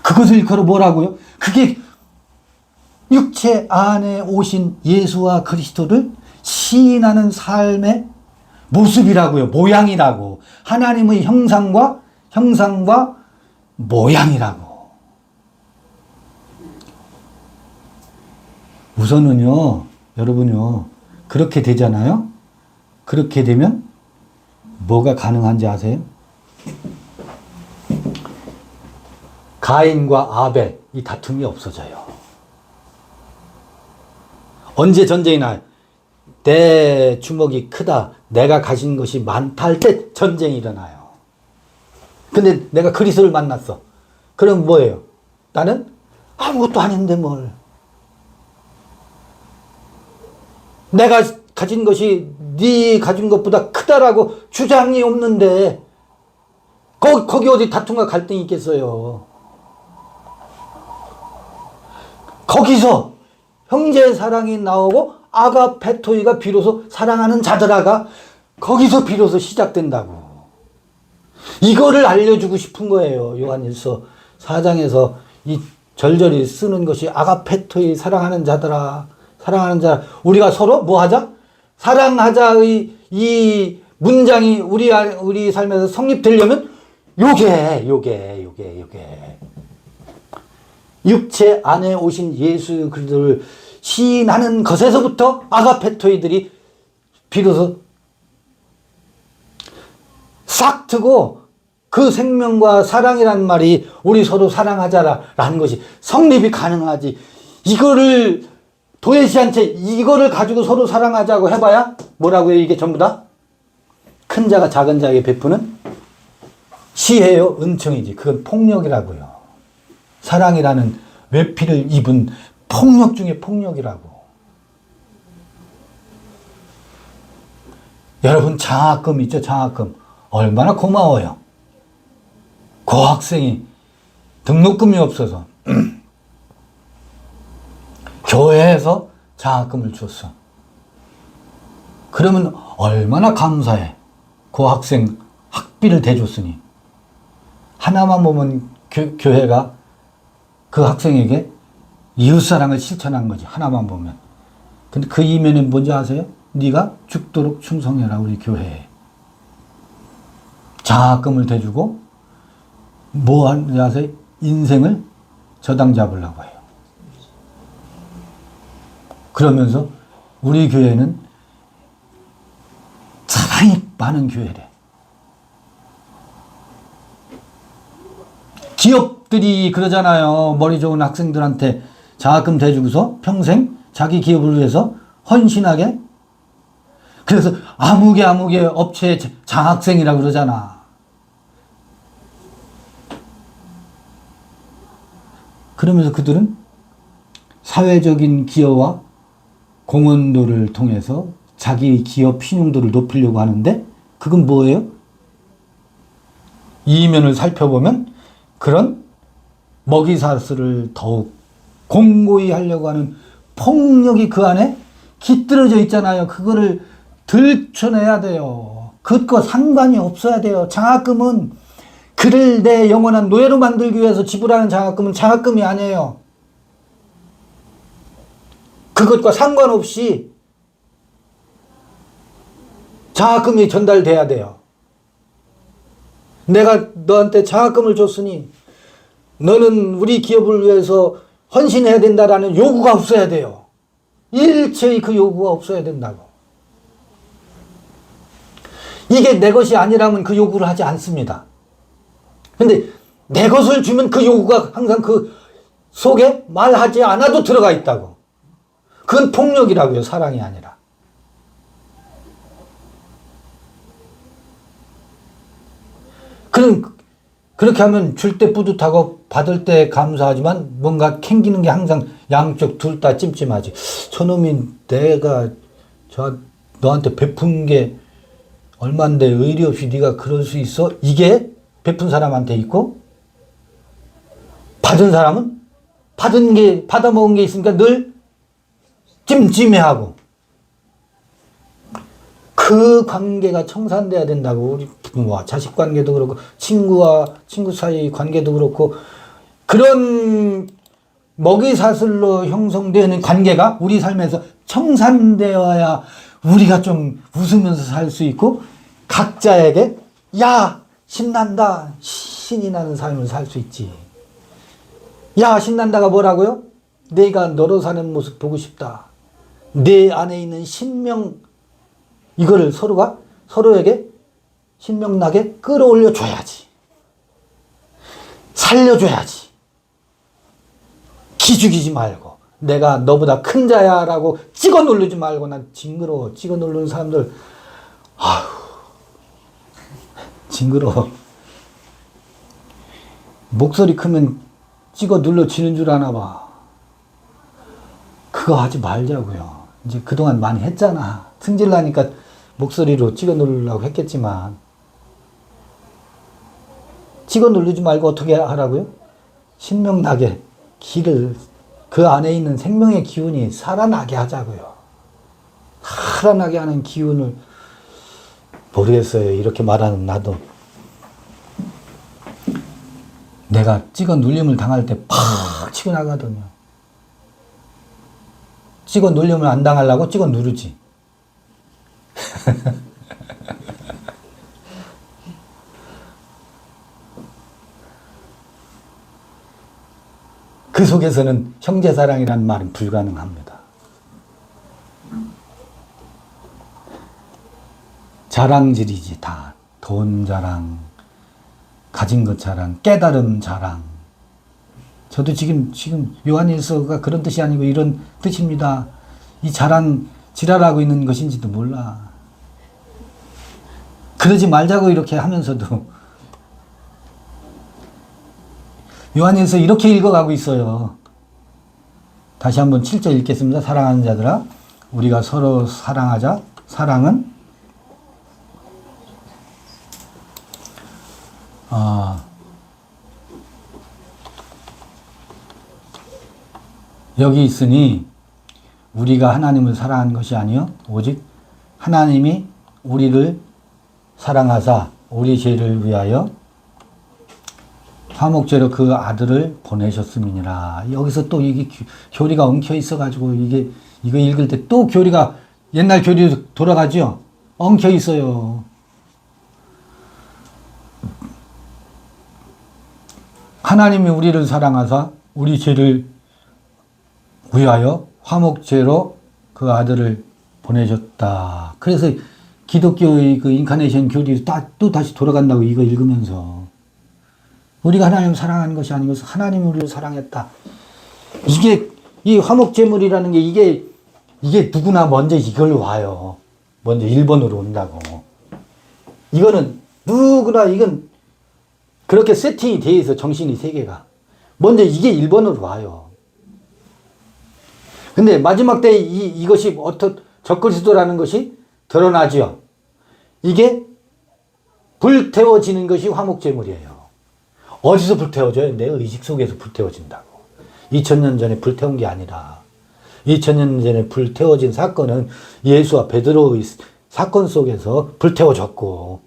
그것을 일컬어 뭐라고요? 그게 육체 안에 오신 예수와 그리스도를 시인하는 삶의 모습이라고요. 모양이라고. 하나님의 형상과 모양이라고. 우선은요, 여러분요, 그렇게 되잖아요? 그렇게 되면 뭐가 가능한지 아세요? 가인과 아벨, 이 다툼이 없어져요. 언제 전쟁이 나요? 내 주먹이 크다, 내가 가진 것이 많다 할 때 전쟁이 일어나요. 근데 내가 그리스도를 만났어. 그럼 뭐예요? 나는 아무것도 아닌데 뭘. 내가 가진 것이 네 가진 것보다 크다라고 주장이 없는데 거기 어디 다툼과 갈등이 있겠어요. 거기서 형제 사랑이 나오고 아가페토이가 비로소 사랑하는 자들아가 거기서 비로소 시작된다고. 이거를 알려주고 싶은 거예요. 요한일서 4장에서 이 절절히 쓰는 것이 아가페토의 사랑하는 자들아, 사랑하는 자. 우리가 서로 뭐 하자? 사랑하자의 이 문장이 우리 삶에서 성립되려면 요게 육체 안에 오신 예수 그리스도를 시인하는 것에서부터 아가페토이들이 비로소 싹 트고 그 생명과 사랑이라는 말이 우리 서로 사랑하자라는 것이 성립이 가능하지. 이거를 도외시한 채 이거를 가지고 서로 사랑하자고 해봐야 뭐라고요? 이게 전부 다 큰 자가 작은 자에게 베푸는 시혜요 은총이지. 그건 폭력이라고요. 사랑이라는 외피를 입은 폭력 중에 폭력이라고. 여러분 장학금 있죠? 장학금 얼마나 고마워요. 고학생이 등록금이 없어서 교회에서 장학금을 줬어. 그러면 얼마나 감사해. 고학생 학비를 대줬으니. 하나만 보면 교회가 그 학생에게 이웃사랑을 실천한 거지. 하나만 보면. 근데 그 이면에 뭔지 아세요? 네가 죽도록 충성해라 우리 교회에. 장학금을 대주고 뭐 하는지 아세요? 인생을 저당 잡으려고 해요. 그러면서 우리 교회는 사랑이 많은 교회래. 기업들이 그러잖아요. 머리 좋은 학생들한테 장학금 대주고서 평생 자기 기업을 위해서 헌신하게. 그래서 아무개 업체 장학생이라고 그러잖아. 그러면서 그들은 사회적인 기여와 공헌도를 통해서 자기 기업 신용도를 높이려고 하는데 그건 뭐예요? 이면을 살펴보면 그런 먹이사슬을 더욱 공고히 하려고 하는 폭력이 그 안에 깃들어져 있잖아요. 그거를 들춰내야 돼요. 그것과 상관이 없어야 돼요. 장학금은 그를 내 영원한 노예로 만들기 위해서 지불하는 장학금은 장학금이 아니에요. 그것과 상관없이 장학금이 전달돼야 돼요. 내가 너한테 장학금을 줬으니 너는 우리 기업을 위해서 헌신해야 된다라는 요구가 없어야 돼요. 일체의 그 요구가 없어야 된다고. 이게 내 것이 아니라면 그 요구를 하지 않습니다. 근데 내 것을 주면 그 요구가 항상 그 속에 말하지 않아도 들어가 있다고. 그건 폭력이라고요. 사랑이 아니라. 그렇게 하면 줄 때 뿌듯하고 받을 때 감사하지만 뭔가 캥기는 게 항상 양쪽 둘 다 찜찜하지. 저놈이 내가 너한테 베푼 게 얼만데 의리 없이 네가 그럴 수 있어? 이게 베푼 사람한테 있고 받은 사람은 받아먹은 게 있으니까 늘 찜찜해하고. 그 관계가 청산돼야 된다고. 우리 부모와 자식 관계도 그렇고 친구와 친구 사이 관계도 그렇고 그런 먹이사슬로 형성되는 관계가 우리 삶에서 청산되어야 우리가 좀 웃으면서 살 수 있고 각자에게 야 신난다 신이 나는 삶을 살 수 있지. 야 신난다가 뭐라고요? 내가 너로 사는 모습 보고 싶다. 내 안에 있는 신명 이거를 서로에게 신명나게 끌어올려 줘야지. 살려줘야지. 기죽이지 말고 내가 너보다 큰 자야 라고 찍어 누르지 말고. 난 징그러워. 찍어 누르는 사람들 아휴 징그러워. 목소리 크면 찍어 눌러지는 줄 아나 봐. 그거 하지 말자고요. 이제 그동안 많이 했잖아. 승질나니까 목소리로 찍어 누르려고 했겠지만 찍어 누르지 말고 어떻게 하라고요? 신명나게 기를 그 안에 있는 생명의 기운이 살아나게 하자고요. 살아나게 하는 기운을 모르겠어요. 이렇게 말하는 나도 내가 찍어 눌림을 당할 때 팍 치고 나가거든요. 찍어 눌림을 안 당하려고 찍어 누르지. 그 속에서는 형제사랑이라는 말은 불가능합니다. 자랑질이지 다. 돈 자랑, 가진 것 자랑, 깨달음 자랑. 저도 지금 요한일서가 그런 뜻이 아니고 이런 뜻입니다. 이 자랑 지랄하고 있는 것인지도 몰라. 그러지 말자고 이렇게 하면서도 요한일서 이렇게 읽어가고 있어요. 다시 한번 7절 읽겠습니다. 사랑하는 자들아, 우리가 서로 사랑하자. 사랑은 여기 있으니 우리가 하나님을 사랑하는 것이 아니요 오직 하나님이 우리를 사랑하사 우리 죄를 위하여 화목제로 그 아들을 보내셨음이니라. 여기서 또 이게 교리가 엉켜 있어가지고 이거 읽을 때 또 교리가 옛날 교리로 돌아가죠. 엉켜 있어요. 하나님이 우리를 사랑하사 우리 죄를 위하여 화목제로 그 아들을 보내셨다. 그래서 기독교의 그 인카네이션 교리 또 다시 돌아간다고 이거 읽으면서 우리가 하나님을 사랑하는 것이 아니고 하나님이 우리를 사랑했다. 이 화목제물이라는 게 이게 누구나 먼저 이걸 와요. 먼저 1번으로 온다고. 이거는 누구나 이건 그렇게 세팅이 돼 있어. 정신이 세계가. 먼저 이게 1번으로 와요. 근데 마지막 때 이것이 적그리스도라는 것이 드러나죠. 이게 불태워지는 것이 화목제물이에요. 어디서 불태워져요? 내 의식 속에서 불태워진다고. 2000년 전에 불태운 게 아니라 2000년 전에 불태워진 사건은 예수와 베드로의 사건 속에서 불태워졌고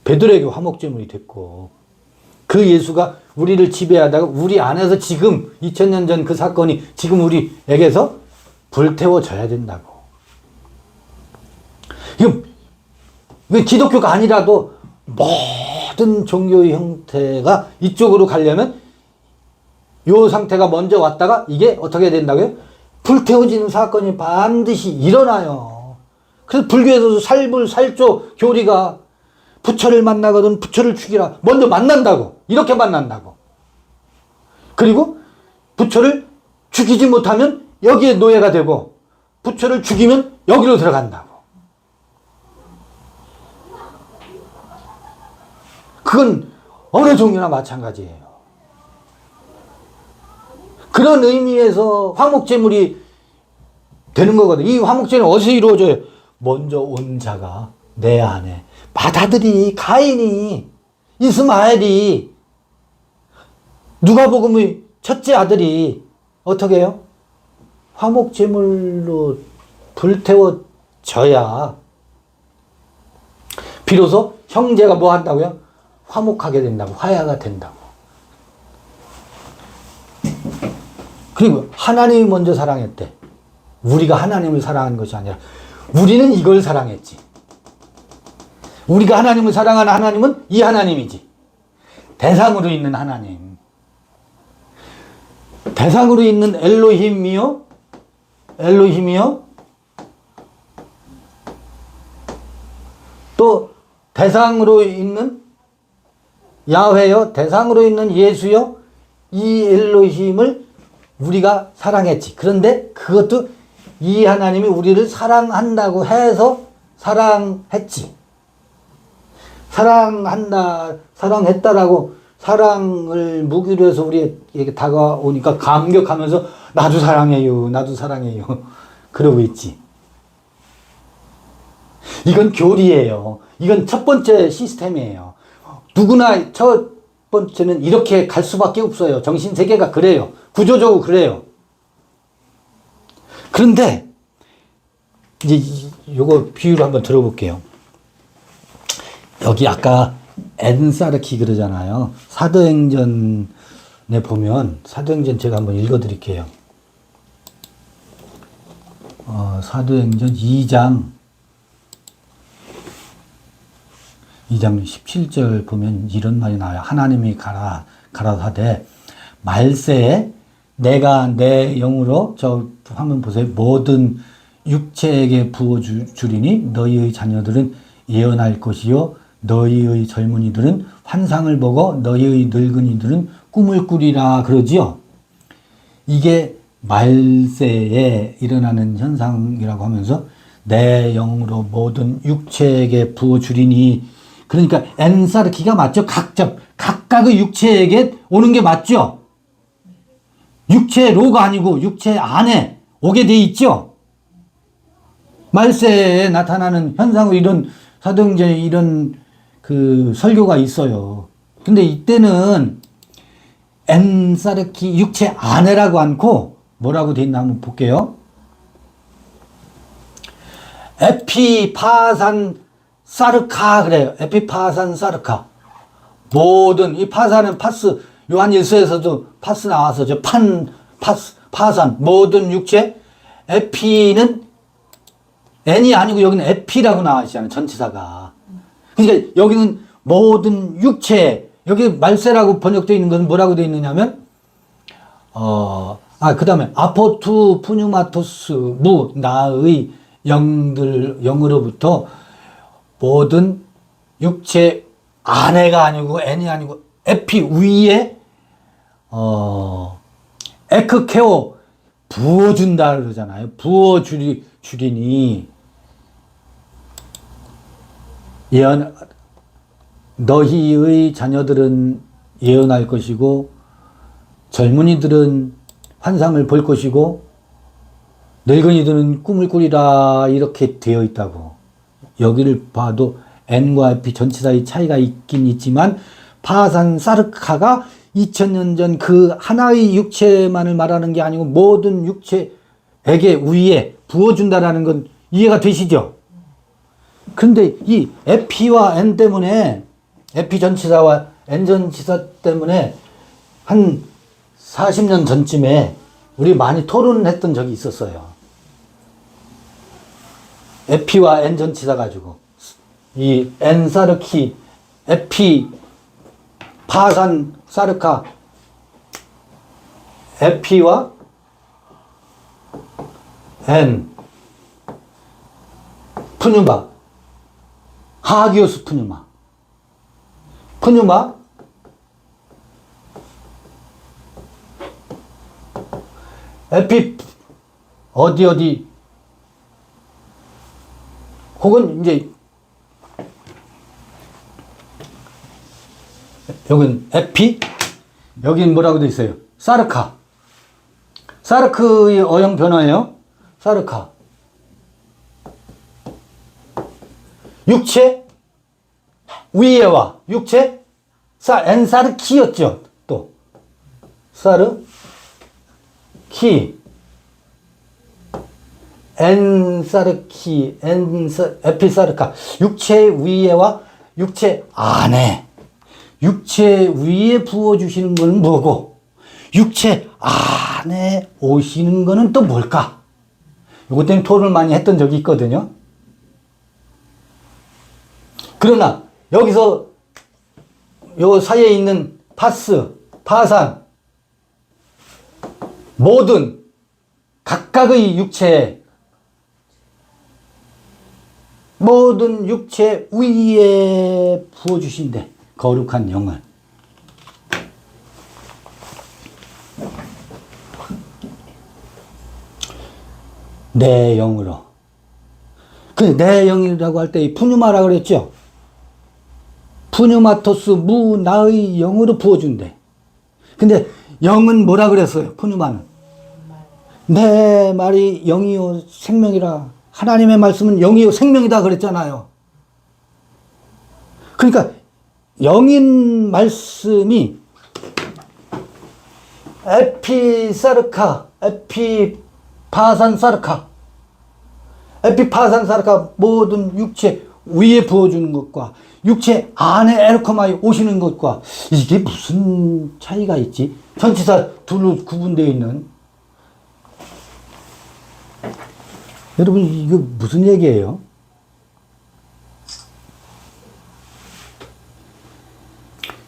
베드로에게 화목제물이 됐고 그 예수가 우리를 지배하다가 우리 안에서 지금 2000년 전 그 사건이 지금 우리에게서 불태워져야 된다고. 이건 기독교가 아니라도 모든 종교의 형태가 이쪽으로 가려면 이 상태가 먼저 왔다가 이게 어떻게 된다고요? 불태워지는 사건이 반드시 일어나요. 그래서 불교에서도 살불살조 교리가 부처를 만나거든 부처를 죽이라. 먼저 만난다고. 이렇게 만난다고. 그리고 부처를 죽이지 못하면 여기에 노예가 되고 부처를 죽이면 여기로 들어간다고. 그건 어느 종교나 마찬가지예요. 그런 의미에서 화목제물이 되는 거거든. 이 화목제는 어디서 이루어져요? 먼저 온 자가 내 안에 맏아들이 가인이 이스마엘이 누가복음의 첫째 아들이 어떻게 해요? 화목제물로 불태워져야 비로소 형제가 뭐 한다고요? 화목하게 된다고. 화해가 된다고. 그리고 하나님이 먼저 사랑했대. 우리가 하나님을 사랑하는 것이 아니라 우리는 이걸 사랑했지. 우리가 하나님을 사랑하는 하나님은 이 하나님이지. 대상으로 있는 하나님. 대상으로 있는 엘로힘이요. 또 대상으로 있는 야훼요. 대상으로 있는 예수요. 이 엘로힘을 우리가 사랑했지. 그런데 그것도 이 하나님이 우리를 사랑한다고 해서 사랑했지. 사랑했다라고 사랑을 무기로 해서 우리에게 다가오니까 감격하면서 나도 사랑해요. 그러고 있지. 이건 교리예요. 이건 첫 번째 시스템이에요. 누구나 첫 번째는 이렇게 갈 수밖에 없어요. 정신세계가 그래요. 구조적으로 그래요. 그런데 이제 요거 비유를 한번 들어볼게요. 여기 아까 엔사르키 그러잖아요. 사도행전에 보면, 사도행전 제가 한번 읽어 드릴게요. 사도행전 2장 17절 보면 이런 말이 나와요. 하나님이 가라사대 말세에 내가 내 영으로, 저 화면 보세요. 모든 육체에게 부어주리니 너희의 자녀들은 예언할 것이요 너희의 젊은이들은 환상을 보고 너희의 늙은이들은 꿈을 꾸리라 그러지요. 이게 말세에 일어나는 현상이라고 하면서 내 영으로 모든 육체에게 부어주리니, 그러니까 엔사르키가 맞죠? 각각의 육체에게 오는 게 맞죠? 육체로가 아니고 육체 안에 오게 돼 있죠? 말세에 나타나는 현상의 이런 사도행전에 이런 그 설교가 있어요. 근데 이때는 엔사르키 육체 안에라고 않고 뭐라고 돼 있나 한번 볼게요. 에피파산 사르카 그래요. 에피파산 사르카. 모든 이 파산은 파스, 요한일서에서도 파스 나와서 저 파산 모든 육체. 에피는 N이 아니고 여기는 에피라고 나와 있잖아요. 전치사가. 그러니까 여기는 모든 육체, 여기 말세라고 번역되어 있는 것은 뭐라고 되어 있느냐면 그 다음에 아포투 푸뉴마토스 무 나의 영으로부터 모든 육체 안에가 아니고 N이 아니고 에피 위에 에크케오 부어준다 그러잖아요. 부어주리니 너희의 자녀들은 예언할 것이고 젊은이들은 환상을 볼 것이고 늙은이들은 꿈을 꾸리라 이렇게 되어 있다고. 여기를 봐도 N과 F 전치사의 차이가 있긴 있지만 파산 사르카가 2000년 전 그 하나의 육체만을 말하는 게 아니고 모든 육체에게 위에 부어준다라는 건 이해가 되시죠? 근데 이 에피와 N 때문에, 에피 전치사와 N 전치사 때문에 한 40년 전쯤에 우리 많이 토론을 했던 적이 있었어요. 에피와 N 전치사 가지고 이 N 사르키, 에피, 파산 사르카, 에피와 N, 푸뉴마, 하기오스 푸뉴마, 에피, 어디, 혹은 이제, 여긴 에피, 여긴 뭐라고 되어 있어요? 사르카. 사르크의 어형 변화예요. 사르카. 육체, 위에와 육체, 엔사르키였죠. 또, 사르키. 엔사르키, 에피사르카. 육체 위에와 육체 안에. 육체 위에 부어주시는 건 뭐고, 육체 안에 오시는 거는 또 뭘까? 이것 때문에 토론을 많이 했던 적이 있거든요. 그러나, 여기서 요 사이에 있는 파산, 모든 각각의 육체에, 모든 육체 위에 부어주신대. 거룩한 영을. 내 영으로. 내 영이라고 할 때 이 푸뉴마라 그랬죠? 푸뉴마토스 무 나의 영으로 부어준대. 근데 영은 뭐라 그랬어요? 푸뉴마는. 내 말이 영이요 생명이라. 하나님의 말씀은 영이요 생명이다 그랬잖아요. 그러니까 영인 말씀이 에피사르카, 에피파산 사르카 모든 육체 위에 부어주는 것과 육체 안에 에르코마이 오시는 것과 이게 무슨 차이가 있지? 전치사 둘로 구분되어 있는. 여러분 이거 무슨 얘기예요?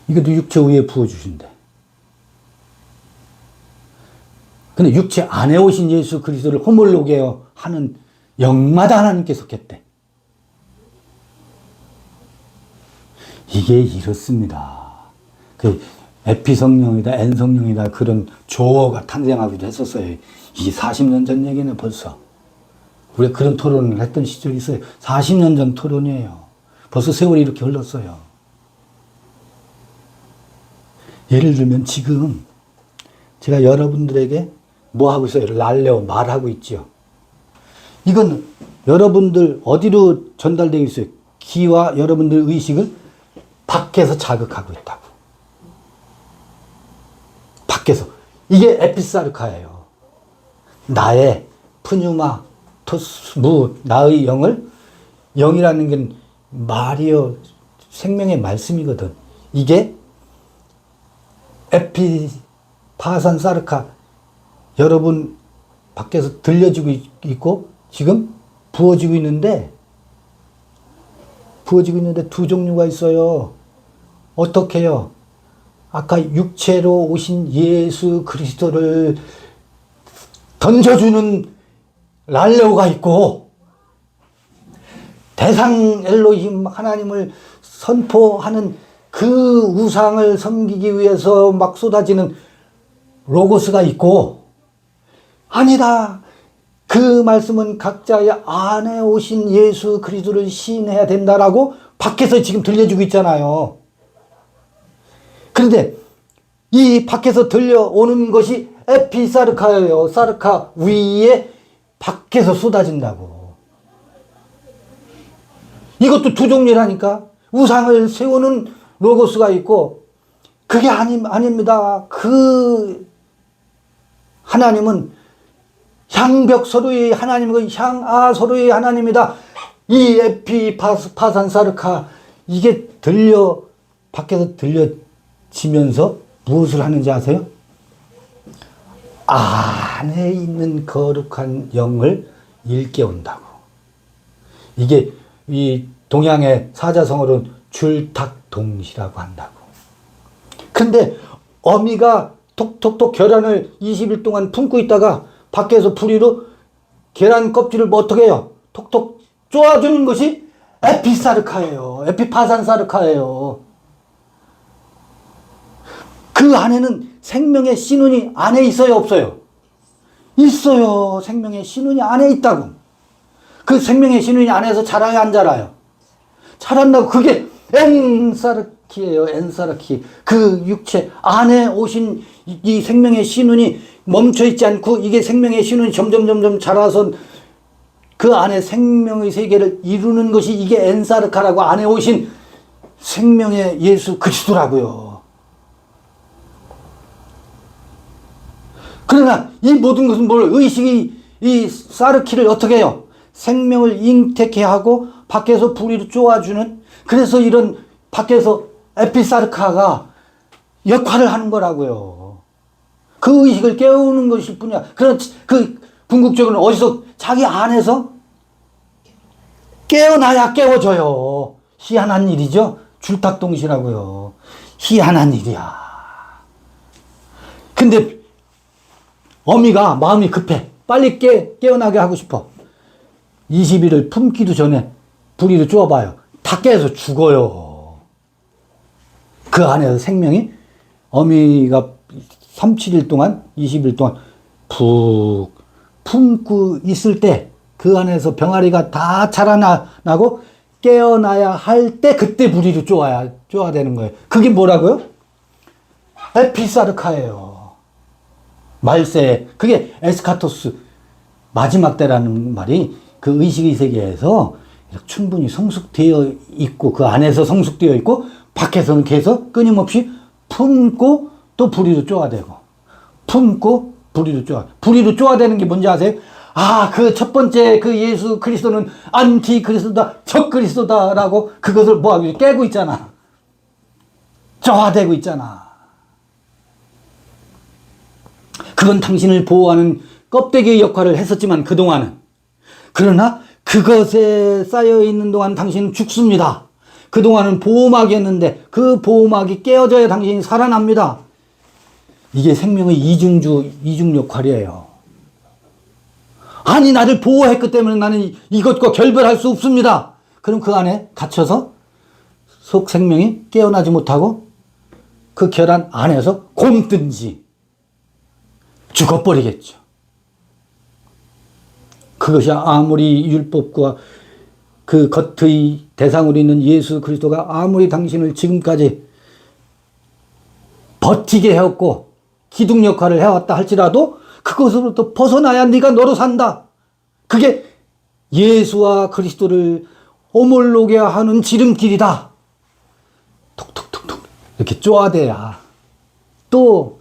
이것도 육체 위에 부어주신대. 근데 육체 안에 오신 예수 그리스도를 호몰로게어 하는 영마다 하나님께 속했대. 이게 이렇습니다. 그 에피 성령이다, 엔 성령이다 그런 조어가 탄생하기도 했었어요. 이게 40년 전 얘기네 벌써. 우리가 그런 토론을 했던 시절이 있어요. 40년 전 토론이에요. 벌써 세월이 이렇게 흘렀어요. 예를 들면 지금 제가 여러분들에게 뭐 하고 있어요? 랄레오 말하고 있죠. 이건 여러분들 어디로 전달되어 있어요? 귀와 여러분들 의식을 밖에서 자극하고 있다고. 밖에서. 이게 에피사르카예요. 나의 푸뉴마 토스 무 나의 영을, 영이라는 게 말이요 생명의 말씀이거든. 이게 에피 파산 사르카 여러분 밖에서 들려지고 있고 지금 부어지고 있는데 두 종류가 있어요. 어떻게요? 아까 육체로 오신 예수 그리스도를 던져주는 랄레오가 있고 대상 엘로힘 하나님을 선포하는 그 우상을 섬기기 위해서 막 쏟아지는 로고스가 있고, 아니다. 그 말씀은 각자의 안에 오신 예수 그리스도를 시인해야 된다라고 밖에서 지금 들려주고 있잖아요. 그런데 이 밖에서 들려오는 것이 에피사르카예요. 사르카 위에 밖에서 쏟아진다고. 이것도 두 종류라니까. 우상을 세우는 로고스가 있고, 그게 아닙니다. 그 하나님은 향벽 서로의 하나님이고 향아 서로의 하나님이다. 이 에피파산 사르카 이게 밖에서 들려지면서 무엇을 하는지 아세요? 안에 있는 거룩한 영을 일깨운다고. 이게 이 동양의 사자성어로는 줄탁동시라고 한다고. 근데 어미가 톡톡톡 계란을 20일 동안 품고 있다가 밖에서 부리로 계란 껍질을 뭐 어떻게 해요? 톡톡 쪼아주는 것이 에피사르카예요. 에피파산사르카예요. 그 안에는 생명의 신운이 안에 있어요, 없어요? 있어요. 생명의 신운이 안에 있다고. 그 생명의 신운이 안에서 자라요, 안 자라요? 자란다고. 그게 엔사르키예요. 엔사르키. 그 육체 안에 오신 이 생명의 신운이 멈춰있지 않고 이게 생명의 신운이 점점 자라서 그 안에 생명의 세계를 이루는 것이 이게 엔사르카라고 안에 오신 생명의 예수 그리스도라고요. 그러나 이 모든 것은 뭘 의식이 이 사르키를 어떻게 해요? 생명을 잉태케 하고 밖에서 부리로 쪼아주는, 그래서 이런 밖에서 에피사르카가 역할을 하는 거라고요. 그 의식을 깨우는 것일 뿐이야. 그런 그 궁극적으로는 어디서 자기 안에서 깨어나야 깨워져요. 희한한 일이죠. 줄탁동시라고요. 희한한 일이야. 근데 어미가 마음이 급해. 빨리 깨어나게 하고 싶어. 20일을 품기도 전에 부리로 쪼아봐요. 다 깨서 죽어요. 그 안에서 생명이 어미가 3, 7일 동안 20일 동안 푹 품고 있을 때 그 안에서 병아리가 다 자라나고 깨어나야 할 때 그때 부리로 쪼아야 되는 거예요. 그게 뭐라고요? 에피사르카예요. 말세. 그게 에스카토스 마지막 때라는 말이 그 의식의 세계에서 충분히 성숙되어 있고 그 안에서 성숙되어 있고 밖에서는 계속 끊임없이 품고 또 부리로 쪼아대고 품고 부리로 쪼아대는 게 뭔지 아세요? 아, 그 첫 번째 그 예수 그리스도는 안티 그리스도다, 적 그리스도다라고 그것을 뭐하고 깨고 있잖아. 저하되고 있잖아. 그건 당신을 보호하는 껍데기의 역할을 했었지만 그동안은. 그러나 그것에 쌓여있는 동안 당신은 죽습니다. 그동안은 보호막이었는데 그 보호막이 깨어져야 당신이 살아납니다. 이게 생명의 이중 역할이에요. 아니, 나를 보호했기 때문에 나는 이것과 결별할 수 없습니다. 그럼 그 안에 갇혀서 속 생명이 깨어나지 못하고 그 결안 안에서 곪든지 죽어버리겠죠. 그것이 아무리 율법과 그 겉의 대상으로 있는 예수 그리스도가 아무리 당신을 지금까지 버티게 해왔고 기둥 역할을 해왔다 할지라도 그것으로부터 벗어나야 네가 너로 산다. 그게 예수와 그리스도를 오몰로게 하는 지름길이다. 톡톡톡톡 이렇게 쪼아대야 또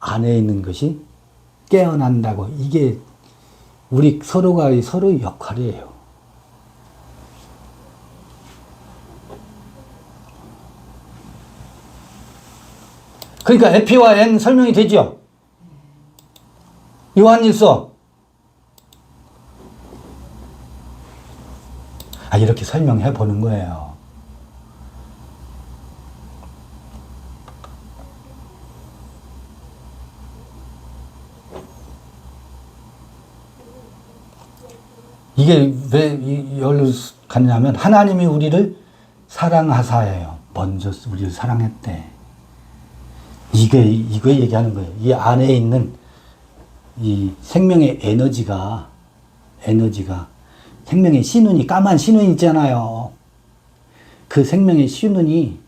안에 있는 것이 깨어난다고. 이게 우리 서로가 서로의 역할이에요. 그러니까 에피와 N 설명이 되죠. 요한일서. 이렇게 설명해 보는 거예요. 이게 왜 여기로 갔냐면 하나님이 우리를 사랑하사예요. 먼저 우리를 사랑했대. 이거 얘기하는 거예요. 이 안에 있는 이 생명의 에너지가 생명의 신운이, 까만 신운 있잖아요. 그 생명의 신운이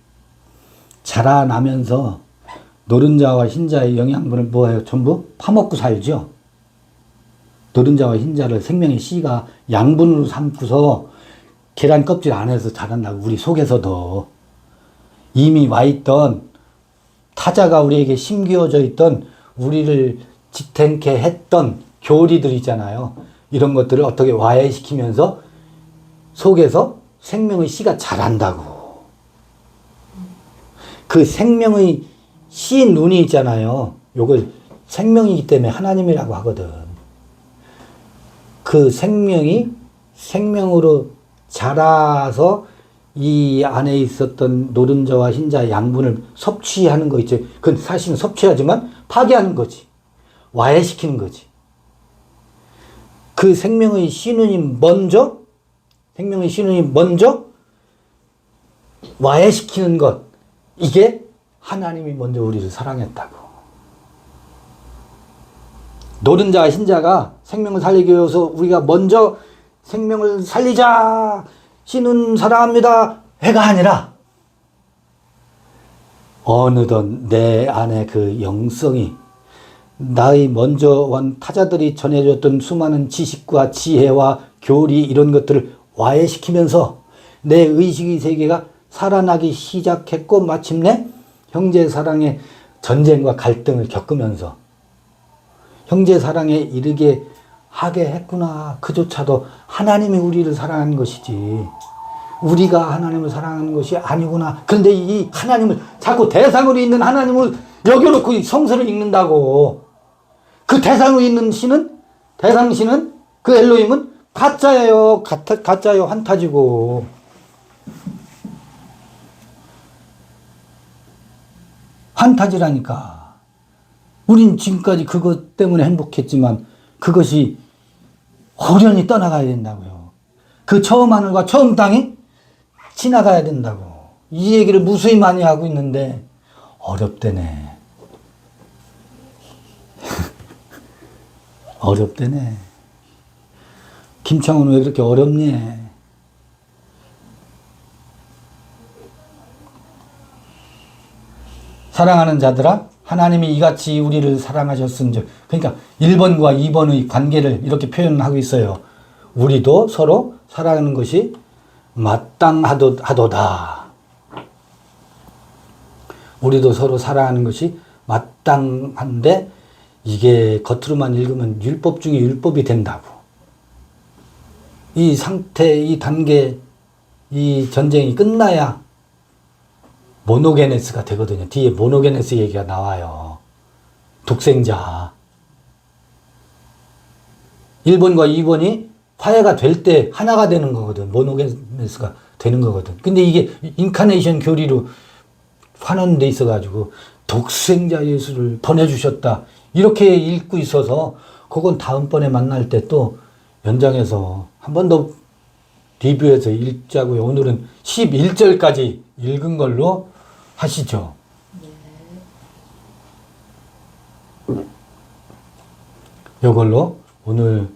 자라나면서 노른자와 흰자의 영양분을 뭐예요? 전부 파먹고 살죠. 노른자와 흰자를 생명의 씨가 양분으로 삼고서 계란 껍질 안에서 자란다고. 우리 속에서도 이미 와있던 타자가 우리에게 심겨져 있던 우리를 지탱케 했던 교리들 있잖아요. 이런 것들을 어떻게 와해시키면서 속에서 생명의 씨가 자란다고. 그 생명의 씨 눈이 있잖아요. 요걸 생명이기 때문에 하나님이라고 하거든. 그 생명이 생명으로 자라서 이 안에 있었던 노른자와 흰자 양분을 섭취하는 거 있죠. 그건 사실은 섭취하지만 파괴하는 거지. 와해시키는 거지. 그 생명의 신운이 먼저 와해시키는 것. 이게 하나님이 먼저 우리를 사랑했다고. 노른자와 흰자가 생명을 살리기 위해서 우리가 먼저 생명을 살리자, 신은 사랑합니다 해가 아니라 어느덧 내 안에 그 영성이 나의 먼저 온 타자들이 전해줬던 수많은 지식과 지혜와 교리 이런 것들을 와해시키면서 내 의식의 세계가 살아나기 시작했고 마침내 형제 사랑의 전쟁과 갈등을 겪으면서 형제 사랑에 이르게 하게 했구나. 그조차도 하나님이 우리를 사랑하는 것이지 우리가 하나님을 사랑하는 것이 아니구나. 그런데 이 하나님을 자꾸 대상으로 있는 하나님을 여겨놓고 성서를 읽는다고. 그 대상으로 있는 대상신은 그 엘로힘은 가짜예요. 가짜요. 환타지고. 환타지라니까. 우린 지금까지 그것 때문에 행복했지만 그것이 호련히 떠나가야 된다고요. 그 처음 하늘과 처음 땅이 지나가야 된다고. 이 얘기를 무수히 많이 하고 있는데 어렵대네. 어렵대네. 김창훈은 왜 그렇게 어렵니? 사랑하는 자들아, 하나님이 이같이 우리를 사랑하셨은즉. 그러니까 1번과 2번의 관계를 이렇게 표현하고 있어요. 우리도 서로 사랑하는 것이 마땅하도다. 우리도 서로 사랑하는 것이 마땅한데 이게 겉으로만 읽으면 율법 중에 율법이 된다고. 이 상태, 이 단계, 이 전쟁이 끝나야 모노게네스가 되거든요. 뒤에 모노게네스 얘기가 나와요. 독생자. 1번과 2번이 화해가 될 때 하나가 되는 거거든. 모노게네스가 되는 거거든. 근데 이게 인카네이션 교리로 환원돼 있어가지고 독생자 예수를 보내주셨다. 이렇게 읽고 있어서 그건 다음번에 만날 때 또 연장해서 한 번 더 리뷰해서 읽자고요. 오늘은 11절까지 읽은 걸로 하시죠. 이걸로 오늘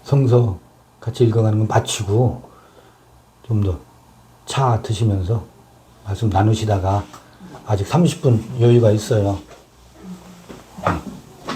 성서 같이 읽어가는 건 마치고 좀 더 차 드시면서 말씀 나누시다가 아직 30분 여유가 있어요.